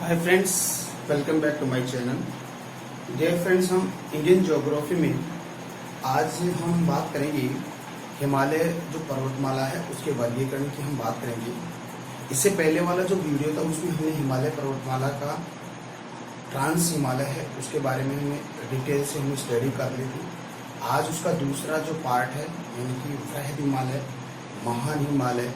Hi friends, welcome back to my channel. Dear friends, हम Indian geography में आज हम बात करेंगे हिमालय जो पर्वतमाला है उसके वर्गीकरण की हम बात करेंगे। इससे पहले वाला जो वीडियो था उसमें हमने हिमालय पर्वतमाला का ट्रांस हिमालय है उसके बारे में हमने डिटेल से हमने स्टडी कर ली थी। आज उसका दूसरा जो पार्ट है यानी कि वृहद हिमालय, महान हिमालय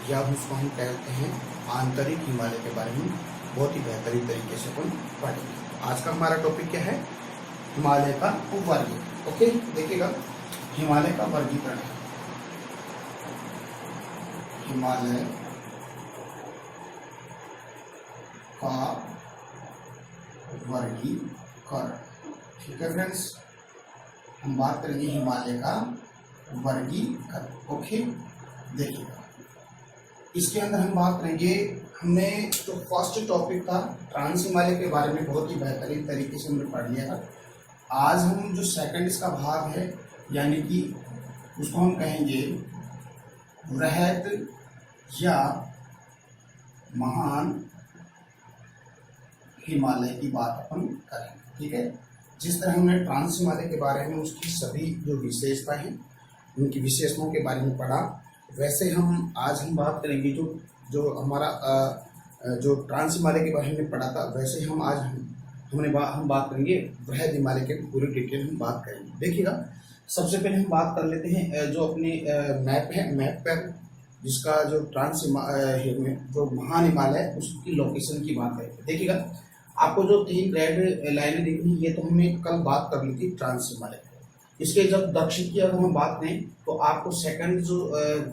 या उसको हम कहते हैं आंतरिक हिमालय के बारे में बहुत ही बेहतरीन तरीके से अपन पढ़ेंगे। आज का हमारा टॉपिक क्या है? हिमालय का वर्गीकरण। ओके, देखिएगा हिमालय का वर्गीकरण है। हिमालय का वर्गीकरण, ठीक है फ्रेंड्स, हम बात करेंगे हिमालय का वर्गीकरण। ओके, देखिएगा इसके अंदर हम बात करेंगे। हमने जो फर्स्ट टॉपिक था ट्रांस हिमालय के बारे में बहुत ही बेहतरीन तरीके से हमने पढ़ लिया था। आज हम जो सेकंड इसका भाग है यानी कि उसको हम कहेंगे वृहद या महान हिमालय की बात अपन करेंगे। ठीक है, जिस तरह हमने ट्रांस हिमालय के बारे में उसकी सभी जो विशेषता है उनकी विशेषताओं के बारे में पढ़ा, वैसे हम आज हम बात करेंगे जो हमारा जो ट्रांस हिमालय के बारे में पढ़ा था वैसे हम आज हम बात करेंगे वृहद हिमालय के पूरी डिटेल हम बात करेंगे। देखिएगा सबसे पहले हम बात कर लेते हैं जो अपने मैप है, मैप पर जिसका जो ट्रांस जो महान हिमालय है उसकी लोकेशन की बात करेंगे। देखिएगा आपको जो 3 रेड लाइनें दिख रही है ये तो हमने कल बात कर ली थी ट्रांस हिमालय। इसके जब दक्षिण की अगर हम बात करें तो आपको सेकंड जो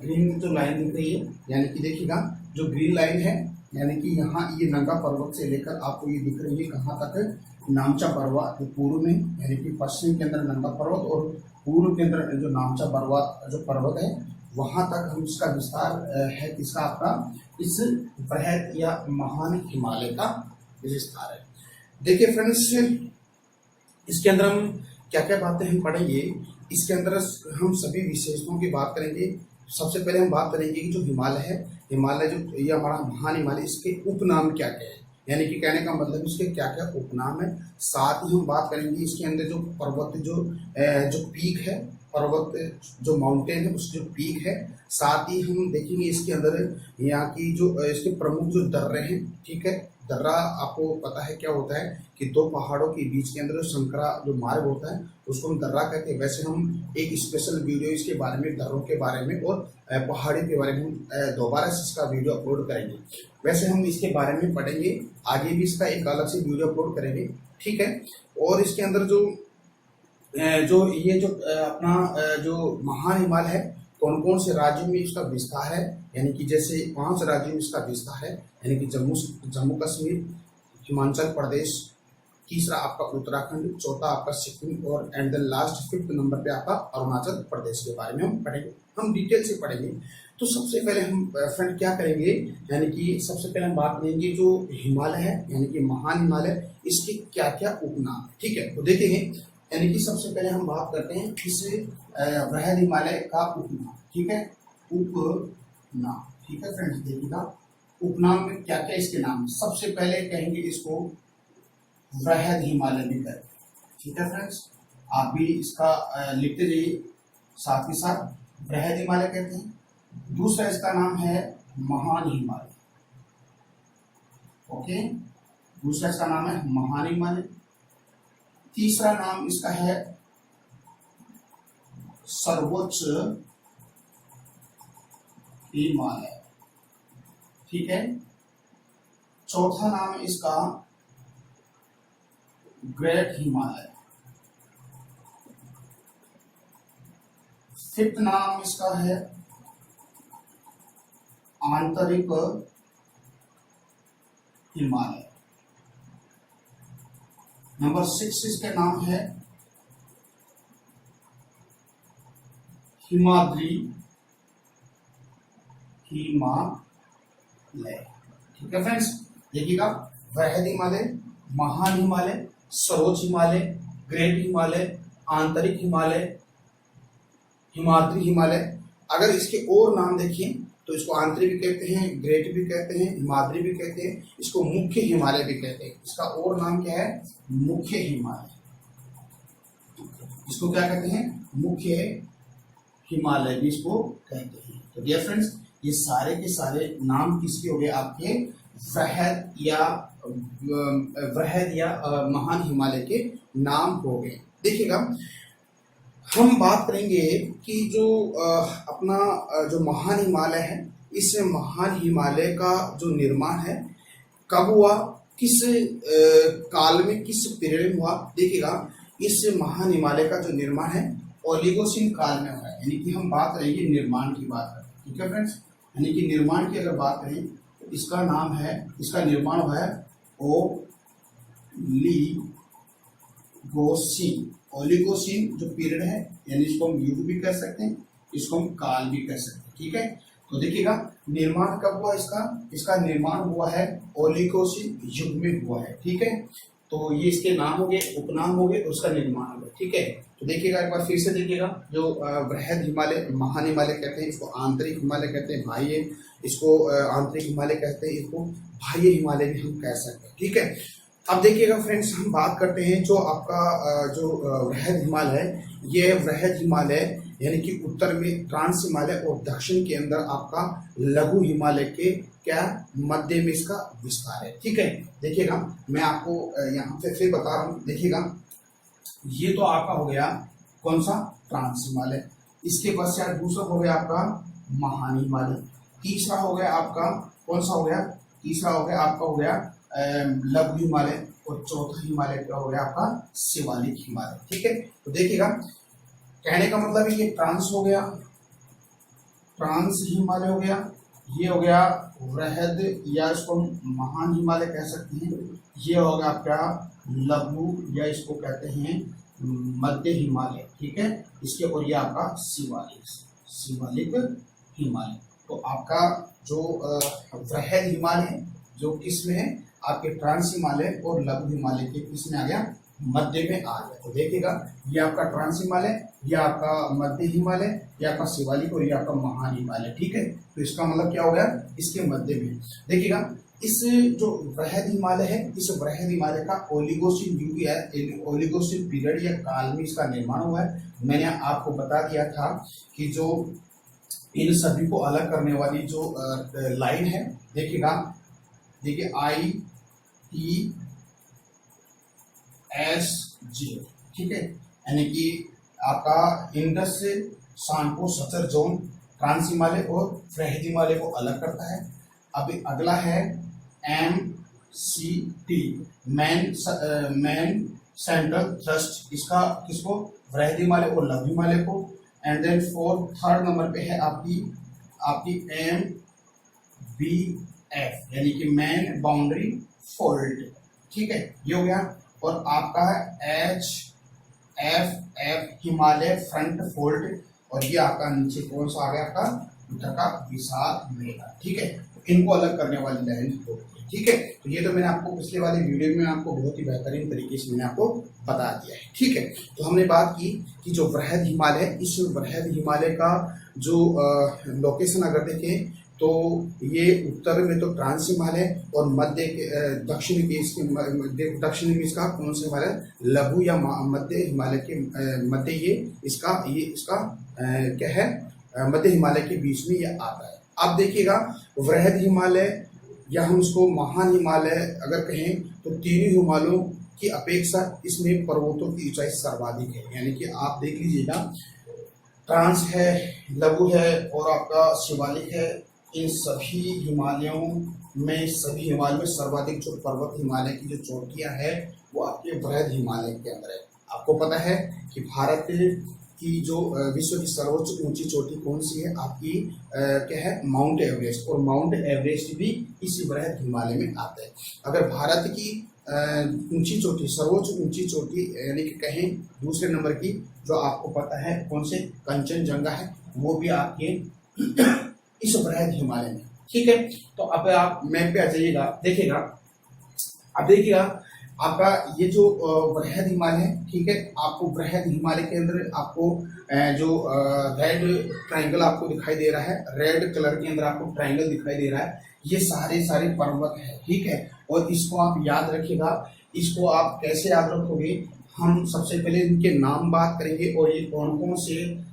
ग्रीन जो लाइन दिख रही है यानी कि देखिएगा जो ग्रीन लाइन है यानी कि यहाँ ये नंगा पर्वत से लेकर आपको ये दिख रही है कहाँ तक, नामचा पर्वत जो पूर्व में यानी कि पश्चिम के अंदर नंगा पर्वत और पूर्व के अंदर जो नामचा पर्वत है वहाँ तक हम इसका विस्तार है किसका, आपका इस वृहद या महान हिमालय का विस्तार है। देखिए फ्रेंड्स, इसके अंदर हम क्या क्या बातें हम पढ़ेंगे। इसके अंदर हम सभी विशेषताओं की बात करेंगे। सबसे पहले हम बात करेंगे कि जो हिमालय है, हिमालय जो ये हमारा महान हिमालय, इसके उपनाम क्या क्या है, यानी कि कहने का मतलब इसके क्या क्या उपनाम है। साथ ही हम बात करेंगे इसके अंदर जो पर्वत जो पीक है, पर्वत जो माउंटेन है उसके जो पीक है। साथ ही हम देखेंगे इसके अंदर यहाँ की जो इसके प्रमुख जो दर्रे हैं। ठीक है, दर्रा आपको पता है क्या होता है कि दो पहाड़ों के बीच के अंदर जो संकरा जो मार्ग होता है उसको हम दर्रा कहते हैं। वैसे हम एक स्पेशल वीडियो इसके बारे में, दर्रों के बारे में और पहाड़ी के बारे में हम दोबारा से इसका वीडियो अपलोड करेंगे। वैसे हम इसके बारे में पढ़ेंगे, आगे भी इसका एक अलग से वीडियो अपलोड करेंगे। ठीक है, और इसके अंदर जो ये जो अपना जो महान हिमालय है कौन कौन से राज्यों में इसका विस्तार है, यानी कि जैसे 5 राज्यों में इसका विस्तार है, यानी कि जम्मू कश्मीर, हिमाचल प्रदेश, तीसरा आपका उत्तराखंड, चौथा आपका सिक्किम और and the last 5th number पे आपका अरुणाचल प्रदेश के बारे में हम पढ़ेंगे, हम डिटेल से पढ़ेंगे। तो सबसे पहले हम फ्रेंड क्या करेंगे, यानी कि सबसे पहले हम बात करेंगे जो हिमालय है यानी कि महान हिमालय, इसके क्या क्या उपनाम। ठीक है, तो देखेंगे यानी कि सबसे पहले हम बात करते हैं इस वृहद हिमालय का उपनाम। ठीक है, उपनाम। ठीक है फ्रेंड्स, देखिएगा उपनाम में क्या क्या इसके नाम। सबसे पहले कहेंगे इसको वृहद हिमालय भी करें। ठीक है फ्रेंड्स, आप भी इसका लिखते जाइए, साथ ही साथ वृहद हिमालय कहते हैं। दूसरा इसका नाम है महान हिमालय। ओके, दूसरा इसका नाम है महान हिमालय। तीसरा नाम इसका है सर्वोच्च हिमालय। ठीक है, चौथा नाम इसका ग्रेट हिमालय। 5th नाम इसका है आंतरिक हिमालय। नंबर 6 इसके नाम है हिमाद्री हिमालय। ठीक है फ्रेंड्स, देखिएगा वृहद हिमालय, महान हिमालय, सर्वोच्च हिमालय, ग्रेट हिमालय, आंतरिक हिमालय, हिमाद्री हिमालय। अगर इसके और नाम देखिए तो इसको आंतरिक भी कहते हैं, ग्रेट भी कहते हैं, हिमाद्री भी कहते हैं, इसको मुख्य हिमालय भी कहते हैं। इसका और नाम क्या है? मुख्य हिमालय। इसको क्या कहते हैं? मुख्य हिमालय भी इसको कहते हैं। तो डियर फ्रेंड्स, ये सारे के सारे नाम किसके हो गए? आपके वृहद या महान हिमालय के नाम हो गए। देखिएगा, हम बात करेंगे कि जो अपना जो महान हिमालय है, इस महान हिमालय का जो निर्माण है कब हुआ, किस काल में, किस पीरियड में हुआ। देखिएगा, इस महान हिमालय का जो निर्माण है ओलिगोसिन काल में हुआ है। यानी कि हम बात करेंगे निर्माण की बात करें, ठीक है फ्रेंड्स। यानी कि निर्माण की अगर बात करें तो इसका नाम है, इसका निर्माण हुआ है ओलिगोसिन जो पीरियड है, यानी इसको हम युग भी कह सकते हैं, इसको हम काल भी कह सकते हैं, ठीक है। तो देखिएगा, निर्माण कब हुआ इसका निर्माण हुआ है ओलिगोसिन युग में हुआ है, ठीक है। तो ये इसके नाम हो गए, उपनाम हो गए, उसका निर्माण हो गया, ठीक है। तो देखिएगा, एक बार फिर से देखिएगा, जो वृहद हिमालय, महान हिमालय कहते हैं, इसको आंतरिक हिमालय कहते हैं, बाह्य, इसको आंतरिक हिमालय कहते हैं, इसको बाह्य हिमालय भी हम कह सकते हैं, ठीक है। अब देखिएगा फ्रेंड्स, हम बात करते हैं जो आपका जो वृहद हिमालय है, ये वृहद हिमालय यानी कि उत्तर में ट्रांस हिमालय और दक्षिण के अंदर आपका लघु हिमालय के क्या मध्य में इसका विस्तार है, ठीक है। देखिएगा, मैं आपको यहाँ पे फिर बता रहा हूँ। देखिएगा, ये तो आपका हो गया कौन सा? ट्रांस हिमालय। इसके पश्चात दूसरा हो गया आपका महान हिमालय। तीसरा हो गया आपका कौन सा हो गया? तीसरा हो गया आपका हो गया लघु हिमालय, और चौथा हिमालय का हो गया आपका शिवालिक हिमालय, ठीक है। तो देखिएगा, कहने का मतलब है ये ट्रांस हो गया, ट्रांस हिमालय हो गया, ये हो गया वृहद या इसको महान हिमालय कह सकते हैं, ये हो गया आपका लघु या इसको कहते हैं मध्य हिमालय, ठीक है। इसके और ये आपका शिवालिक हिमालय। तो आपका जो वृहद हिमालय है जो किस में है? आपके ट्रांस हिमालय और लघु हिमालय के किस में आ गया? मध्य में आ गया। तो देखिएगा, ये आपका ट्रांस हिमालय, ये आपका मध्य हिमालय, ये आपका शिवालिक और ये आपका महान हिमालय, ठीक है। तो इसका मतलब क्या हो गया? इसके मध्य में। देखिएगा, इस जो वृहद हिमालय है, इस वृहद हिमालय का ओलिगोसिन युग या ओलिगोसिन पीरियड या काल में इसका निर्माण हुआ है। मैंने आपको बता दिया था कि जो इन सभी को अलग करने वाली जो लाइन है, देखिएगा, देखिए ITSG, ठीक है। यानी कि आपका इंडस से सांको सचर जोन ट्रांस हिमालय और वृहद हिमालय को अलग करता है। अब अगला है MCT, मैन सेंट्रल थ्रस्ट, इसका किसको? वृहद हिमालय और लघु हिमालय को। एंड देन थर्ड नंबर पे है आपकी MBF, यानी कि मैन बाउंड्री फोल्ड, ठीक है, ये हो गया। और आपका है HFF हिमालय फ्रंट फोल्ड, और ये आपका नीचे कौन सा आ गया? आपका उत्तर का विशाल मेघा, ठीक है। तो इनको अलग करने वाली लाइन होती है, ठीक है। तो ये तो मैंने आपको पिछले वाले वीडियो में आपको बहुत ही बेहतरीन तरीके से मैंने आपको बता दिया है, ठीक है। तो हमने बात की कि जो वृहद हिमालय है, इस वृहद हिमालय का जो लोकेशन अगर देखें तो ये उत्तर में तो ट्रांस हिमालय और मध्य दक्षिण के इसके दक्षिण में इसका कौन सा हिमालय? लघु या मध्य हिमालय के मध्य ये इसका क्या है? मध्य हिमालय के बीच में ये आता है। अब देखिएगा, वृहद हिमालय या हम इसको महान हिमालय अगर कहें तो तीनों हिमालयों की अपेक्षा इसमें पर्वतों की ऊंचाई सर्वाधिक है। यानी कि आप देख लीजिएगा, ट्रांस है, लघु है और आपका शिवालिक है। इन सभी हिमालयों में सर्वाधिक जो पर्वत हिमालय की जो चोटियां है वो आपके वृहद हिमालय के अंदर है। आपको पता है कि भारत की जो विश्व की सर्वोच्च ऊंची चोटी कौन सी है? आपकी क्या है? माउंट एवरेस्ट, और माउंट एवरेस्ट भी इसी वृहद हिमालय में आता है। अगर भारत की ऊंची चोटी, सर्वोच्च ऊंची चोटी यानी कि कहें दूसरे नंबर की, जो आपको पता है कौन से? कंचनजंगा है, वो भी आपके इस वृहद हिमालय में, ठीक है। तो अब आप मैप पे आ जाइएगा, देखिएगा, अब देखिएगा आपका ये जो बृहद हिमालय है, ठीक है, आपको बृहद हिमालय के अंदर आपको जो रेड ट्रायंगल आपको दिखाई दे रहा है, रेड कलर के अंदर आपको ट्रायंगल दिखाई दे रहा है, ये सारे सारे पर्वत है, ठीक है। और इसको आप याद रखिएगा। इसको आप कैसे याद रखोगे, हम सबसे पहले इनके नाम बात करेंगे और ये कौन कौन से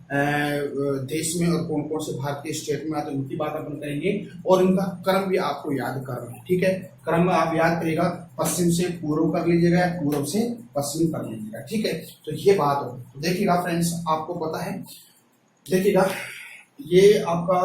देश में और कौन कौन से भारतीय स्टेट में आते हैं उनकी बात अपन करेंगे, और इनका क्रम भी आपको याद करना है, ठीक है। क्रम में आप याद करिएगा, पश्चिम से पूर्व कर लीजिएगा, पूर्व से पश्चिम कर लीजिएगा, ठीक है। तो ये बात हो, तो देखिएगा फ्रेंड्स, आपको पता है, देखिएगा ये आपका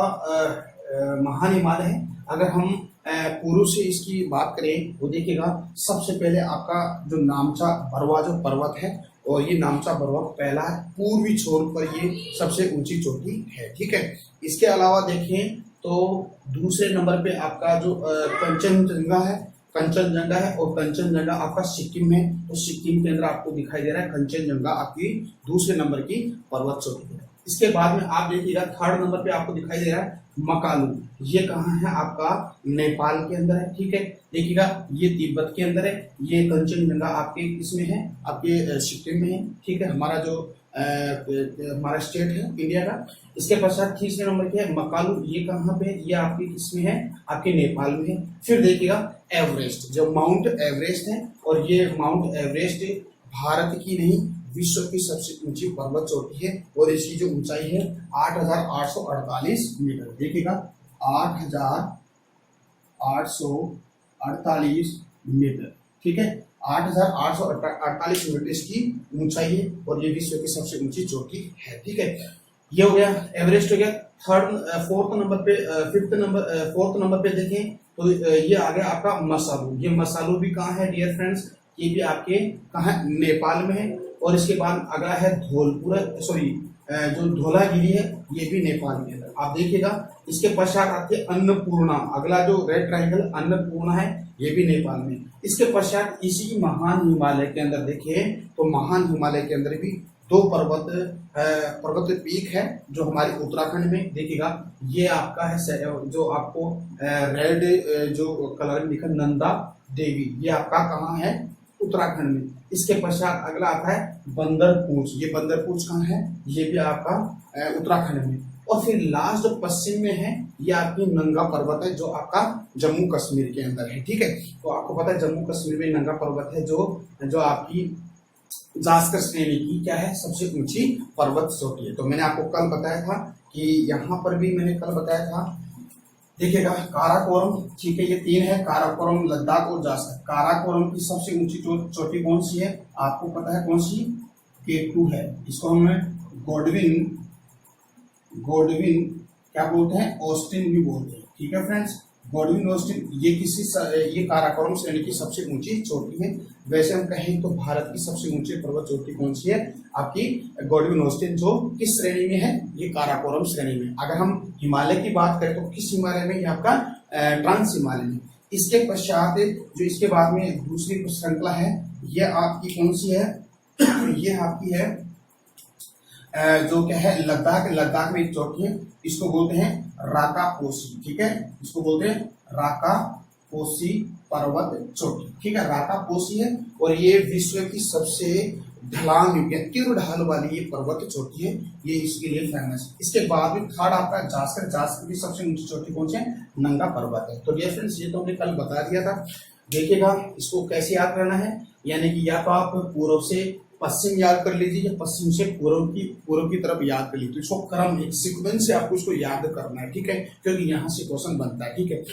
महान हिमालय है। अगर हम पूर्व से इसकी बात करें तो देखिएगा, सबसे पहले आपका जो नामचा बरवा जो पर्वत है, और ये नामचा पर्वत पहला है, पूर्वी छोर पर ये सबसे ऊंची चोटी है, ठीक है। इसके अलावा देखें तो दूसरे नंबर पे आपका जो कंचनजंगा है, कंचनजंगा है, और कंचनजंगा आपका सिक्किम है, तो सिक्किम के अंदर आपको दिखाई दे रहा है कंचनजंगा आपकी दूसरे नंबर की पर्वत चोटी है। इसके बाद में आप देखिएगा थर्ड नंबर पे आपको दिखाई दे रहा है मकालू, ये कहाँ है, आपका नेपाल के अंदर है, ठीक है। देखिएगा ये तिब्बत के अंदर है, ये कंचनजंगा आपके इसमें है, आपके सिक्किम में है, ठीक है, हमारा जो हमारा स्टेट है इंडिया का। इसके पश्चात तीसरे नंबर के है मकालू, ये कहाँ पे, ये आपके किसमें है, आपके नेपाल में है। फिर देखिएगा एवरेस्ट, जो माउंट एवरेस्ट है, और ये माउंट एवरेस्ट भारत की नहीं विश्व की सबसे ऊंची पर्वत चोटी है, और इसकी जो ऊंचाई है 8,848 मीटर। देखिएगा 8,848 मीटर, ठीक है, 8,848 मीटर इसकी ऊंचाई है, और ये विश्व की सबसे ऊंची चोटी है, ठीक है। ये हो गया, एवरेस्ट हो गया। फोर्थ नंबर पे देखें तो ये आ गया आपका मसालू। ये मसालू भी कहाँ है डियर फ्रेंड्स, ये भी आपके कहाँ है, नेपाल में है। और इसके बाद अगला है जो धौलागिरी है, ये भी नेपाल के अंदर, आप देखिएगा। इसके पश्चात आते अन्नपूर्णा, अगला जो रेड ट्रायंगल अन्नपूर्णा है, ये भी नेपाल में। इसके पश्चात इसी महान हिमालय के अंदर देखिए, तो महान हिमालय के अंदर भी दो पर्वत पीक है, जो हमारे उत्तराखंड में देखिएगा, ये आपका है जो आपको रेड जो कलर में लिखा नंदा देवी, ये आपका कहाँ है, उत्तराखंड में। इसके पश्चात अगला आता है बंदरपूंछ, ये बंदरपूंछ कहाँ है, ये भी आपका उत्तराखंड में। और फिर लास्ट जो पश्चिम में है, ये आपकी नंगा पर्वत है, जो आपका जम्मू कश्मीर के अंदर है, ठीक है। तो आपको पता है जम्मू कश्मीर में नंगा पर्वत है, जो आपकी जास्कर श्रेणी की क्या है, सबसे ऊंची पर्वत चोटी है। तो मैंने आपको कल बताया था कि यहाँ पर भी मैंने कल बताया था, देखिएगा काराकोरम, ठीक है, ये तीन है, काराकोरम, लद्दाख और जास्कर। काराकोरम की सबसे ऊंची चोटी कौन सी है, आपको पता है कौन सी, K2 है। इसको हम गॉडविन क्या बोलते हैं, ऑस्टिन भी बोलते हैं, ठीक है फ्रेंड्स, गॉडविन ऑस्टिन। ये काराकोरम श्रेणी की सबसे ऊंची चोटी है। वैसे हम कहें तो भारत की सबसे ऊंची पर्वत चोटी कौन सी है, आपकी गॉडविन ऑस्टिन, जो किस श्रेणी में है, ये काराकोरम श्रेणी में। अगर हम हिमालय की बात करें तो किस हिमालय में, ये आपका ट्रांस हिमालय में। इसके पश्चात जो इसके बाद में दूसरी श्रृंखला है, ये आपकी कौन सी है, ये आपकी है जो क्या है, लद्दाख में एक चोटी है, इसको बोलते हैं राकापोसी, ठीक है, इसको बोलते हैं राकापोसी पर्वत चोटी, ठीक है, राकापोसी है। और ये विश्व की सबसे ढलान तीव्र ढाल वाली ये पर्वत चोटी है, ये इसके लिए फेमस है। इसके बाद में थर्ड आपका जास्कर की सबसे ऊंची चोटी कौन सी है, नंगा पर्वत है। तो डियर फ्रेंड्स, ये तो हमने कल बता दिया था। देखिएगा इसको कैसे याद करना है, यानी कि या तो आप पूर्व से पश्चिम याद कर लीजिए, या पश्चिम से पूर्व की तरफ याद कर लीजिए। इसको क्रम, एक सीक्वेंस से आपको इसको याद करना है, ठीक है, क्योंकि यहाँ से क्वेश्चन बनता है, ठीक है।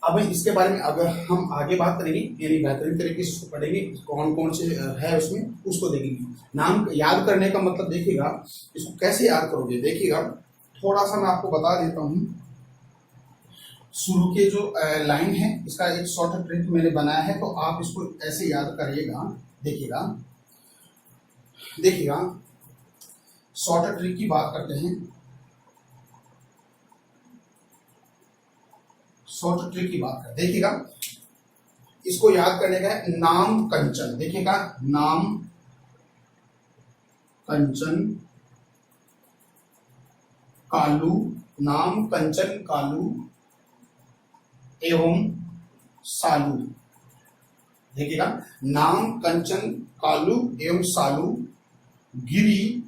अब इसके बारे में अगर हम आगे बात करेंगे, यानी बेहतरीन तरीके से इसको पढ़ेंगे, कौन कौन से है उसमें, उसको देखेंगे। नाम याद करने का मतलब देखिएगा, इसको कैसे याद करोगे, देखिएगा थोड़ा सा मैं आपको बता देता हूँ। शुरू के जो लाइन है, इसका एक शॉर्ट ट्रिक मैंने बनाया है, तो आप इसको ऐसे याद करिएगा। देखिएगा शॉर्ट ट्रिक की बात करते हैं। शॉर्ट ट्रिक की बात करते, देखिएगा इसको याद करने का है, नाम कंचन, देखिएगा नाम कंचन कालू, नाम कंचन कालू एवं सालू। देखिएगा, नाम, कंचन, कालू एवं सालू, गिरी,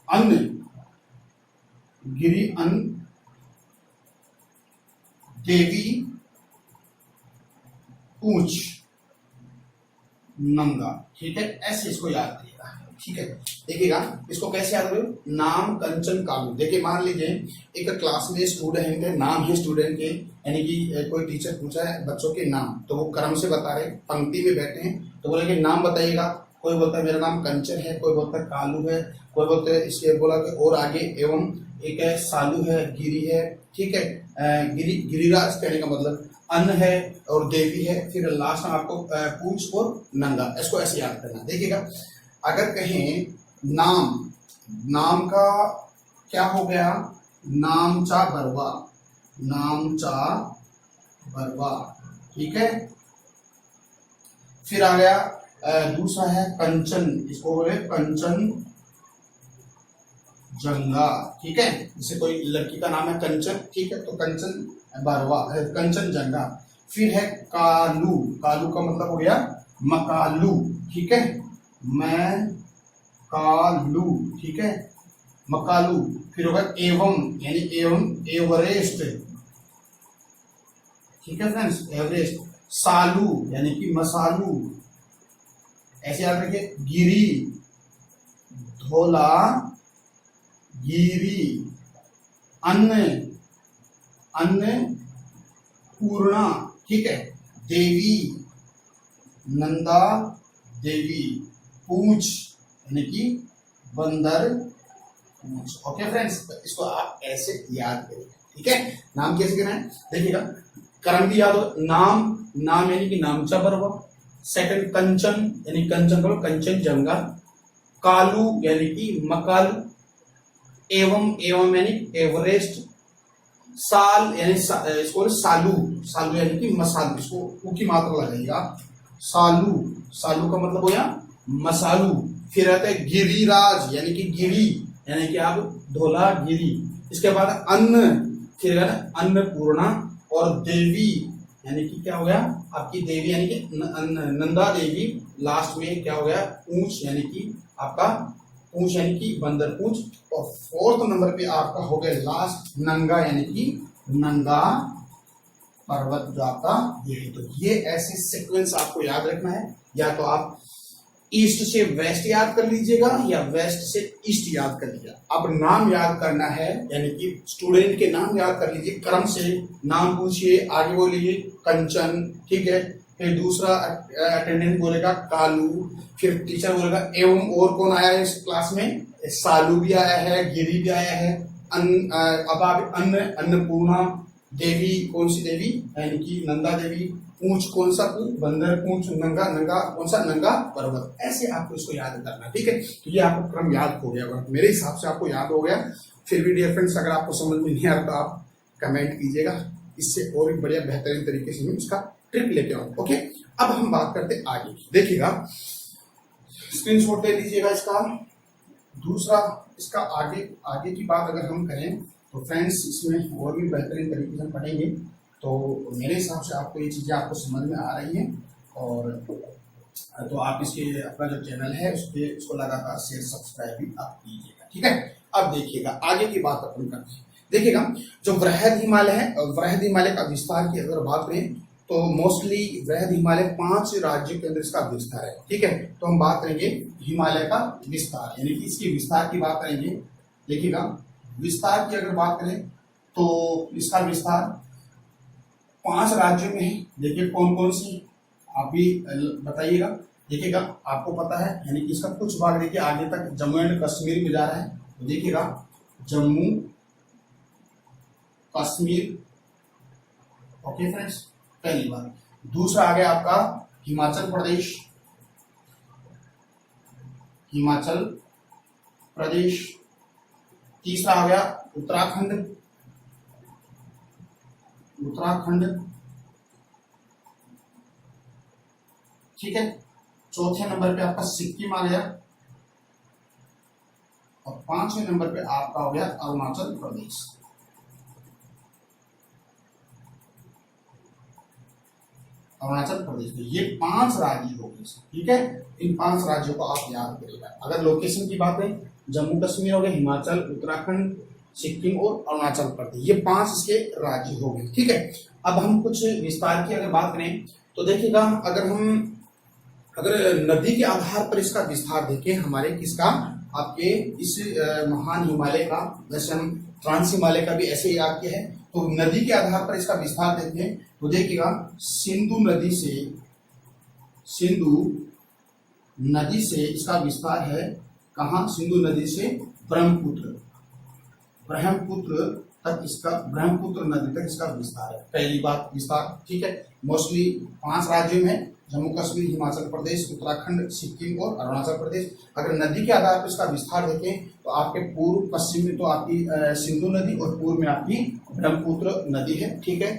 अन्न, देवी, पूछ, नंगा। ठीक है, ऐसे इसको याद करिएगा। ठीक है, देखिएगा इसको कैसे याद करो, नाम, कंचन, कालू। देखिए मान लीजिए एक क्लास में स्टूडेंट है, नाम है स्टूडेंट के, यानी कि कोई टीचर पूछा है बच्चों के नाम, तो वो क्रम से बता रहे, पंक्ति में बैठे हैं, तो बोले कि नाम बताइएगा। कोई बोलता है मेरा नाम कंचन है, कोई बोलता है कालू है, कोई बोलते हैं इसके बोला कि और आगे एवं एक है सालू है, गिरी है। ठीक है, गिरिराज कहने का मतलब अन्न है और देवी है, फिर लास्ट में आपको पूछ और नंगा, इसको ऐसे याद करना। देखिएगा अगर कहें नाम का क्या हो गया, नामचा बरवा। ठीक है, फिर आ गया दूसरा है कंचन, इसको बोले कंचन जंगा। ठीक है, जैसे कोई लड़की का नाम है कंचन, ठीक है, तो कंचन बरवा, कंचन जंगा। फिर है कालू का मतलब हो गया मकालू। ठीक है, मैं कालू। ठीक है, मकालू। फिर होगा एवं, यानी एवरेस्ट। ठीक है फ्रेंड्स, एवरेस्ट। सालू यानी कि मसालू, ऐसे याद रखिए। गिरी, धोला गिरी। अन्न पूर्णा। ठीक है, देवी, नंदा देवी। पूंछ यानी कि बंदर पूंछ। ओके फ्रेंड्स, इसको आप ऐसे याद करिए। ठीक है, नाम कैसे करना है, देखिएगा क्रम भी याद हो। नाम यानी कि नामचा बरवा। सेकंड कंचन यानी कंचन करो, कंचन जंगा। कालू यानी कि मकालू। एवं यानी एवरेस्ट। साल यानी इसको सालू यानी कि मसालू, इसको ऊ की मात्रा लगाइएगा। सालू का मतलब हो गया मसालू। फिर आता है गिरिराज यानी कि गिरी, यानी कि आप धोला गिरी। इसके बाद अन्न, फिर अन्नपूर्णा। और देवी यानी कि क्या हो गया आपकी देवी, यानी कि नंदा देवी। लास्ट में क्या हो गया, पूंछ यानी कि आपका पूंछ यानी कि बंदर पूंछ। और फोर्थ नंबर पे आपका हो गया लास्ट नंगा, यानी कि नंगा पर्वत जो आपका ये है। तो ये ऐसे सीक्वेंस आपको याद रखना है, या तो आप ईस्ट से वेस्ट याद कर लीजिएगा या वेस्ट से ईस्ट याद कर लीजिएगा। अब नाम याद करना है, यानी कि स्टूडेंट के नाम याद कर लीजिए, क्रम से नाम पूछिए, आगे बोलिए कंचन। ठीक है, फिर दूसरा अटेंडेंट बोलेगा कालू, फिर टीचर बोलेगा एवं और कौन आया है इस क्लास में, सालू भी आया है, गिरी भी आया है। अब आप अन्नपूर्णा देवी, कौन सी देवी, यानी कि नंदा देवी। पूंछ कौन सा, बंदर पूंछ। नंगा कौन सा, नंगा पर्वत। ऐसे आपको इसको याद करना। ठीक है, तो ये आपको क्रम याद हो गया, मेरे हिसाब से आपको याद हो गया। फिर भी डियर फ्रेंड्स, अगर आपको समझ में नहीं आ रहा तो आप कमेंट कीजिएगा, इससे और भी बढ़िया बेहतरीन तरीके से मैं इसका ट्रिक लेके आऊंगा। ओके, अब हम बात करते आगे की। देखिएगा स्क्रीनशॉट ले लीजिएगा इसका। दूसरा इसका आगे की बात अगर हम करें तो फ्रेंड्स, इसमें और भी बेहतरीन तरीके से हम पढ़ेंगे। तो मेरे हिसाब से आपको ये चीज़ें आपको समझ में आ रही हैं, और तो आप इसके अपना जो चैनल है उसको लगातार शेयर सब्सक्राइब भी आप कीजिएगा। ठीक है, अब देखिएगा आगे की बात अपन करते हैं। देखिएगा जो वृहद हिमालय है, वृहद हिमालय का विस्तार की अगर बात करें तो मोस्टली वृहद हिमालय 5 राज्यों के अंदर इसका विस्तार है। ठीक है, तो हम बात करेंगे हिमालय का विस्तार, यानी कि इसके विस्तार की बात करेंगे। देखिएगा विस्तार की अगर बात करें तो इसका विस्तार 5 राज्यों में है। देखिए कौन कौन सी, आप भी बताइएगा। देखिएगा आपको पता है, यानी कि इसका कुछ भाग देखिए आगे तक जम्मू एंड कश्मीर में जा रहा है। तो देखिएगा जम्मू कश्मीर। ओके फ्रेंड्स, पहली बात। दूसरा आ गया आपका हिमाचल प्रदेश। तीसरा आ गया उत्तराखंड। ठीक है, चौथे नंबर पे आपका सिक्किम आ गया, और 5वें नंबर पे आपका हो गया अरुणाचल प्रदेश। अरुणाचल प्रदेश में। ये 5 राज्य हो गए, ठीक है। इन 5 राज्यों को आप याद करिएगा। अगर लोकेशन की बात करें, जम्मू कश्मीर हो गया, हिमाचल, उत्तराखंड, सिक्किम और अरुणाचल प्रदेश, ये 5 इसके राज्य हो गए, ठीक है। अब हम कुछ विस्तार की अगर बात करें तो देखिएगा, अगर नदी के आधार पर इसका विस्तार देखें, हमारे किसका, आपके इस महान हिमालय का, जैसे हम ट्रांस हिमालय का भी ऐसे याद किया है, तो नदी के आधार पर इसका विस्तार देखें तो देखिएगा सिंधु नदी से इसका विस्तार है कहाँ, सिंधु नदी से ब्रह्मपुत्र ब्रह्मपुत्र नदी तक इसका विस्तार है। पहली बात विस्तार, ठीक है। मोस्टली 5 राज्यों में, जम्मू कश्मीर, हिमाचल प्रदेश, उत्तराखंड, सिक्किम और अरुणाचल प्रदेश। अगर नदी के आधार पर इसका विस्तार देखें तो आपके पूर्व पश्चिम में तो आपकी सिंधु नदी और पूर्व में आपकी ब्रह्मपुत्र नदी है, ठीक है।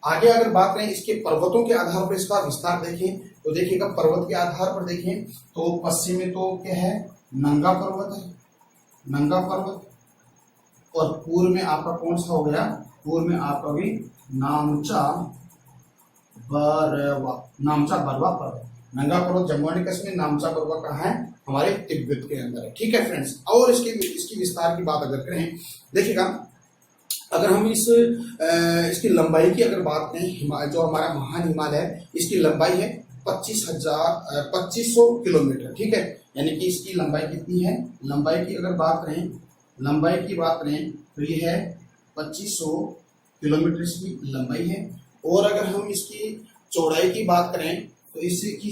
आगे अगर बात करें इसके पर्वतों के आधार पर इसका विस्तार देखें तो देखिएगा, पर्वत के आधार पर देखें तो पश्चिम में तो क्या है, नंगा पर्वत, और पूर्व में आपका कौन सा हो गया, पूर्व में आपका भी नामचा बरवा पर्वत। नंगा पर्वत जम्मू एंड कश्मीर, नामचा बरवा कहाँ है, हमारे तिब्बत के अंदर है, ठीक है फ्रेंड्स। और इसकी विस्तार की बात अगर करें, देखिएगा अगर हम इसकी लंबाई की अगर बात करें, जो हमारा महान हिमालय है, इसकी लंबाई है 2500 किलोमीटर, ठीक है। यानी कि इसकी लंबाई कितनी है, लंबाई की अगर बात करें तो ये है 2500 किलोमीटर इसकी लंबाई है। और अगर हम इसकी चौड़ाई की बात करें तो इसकी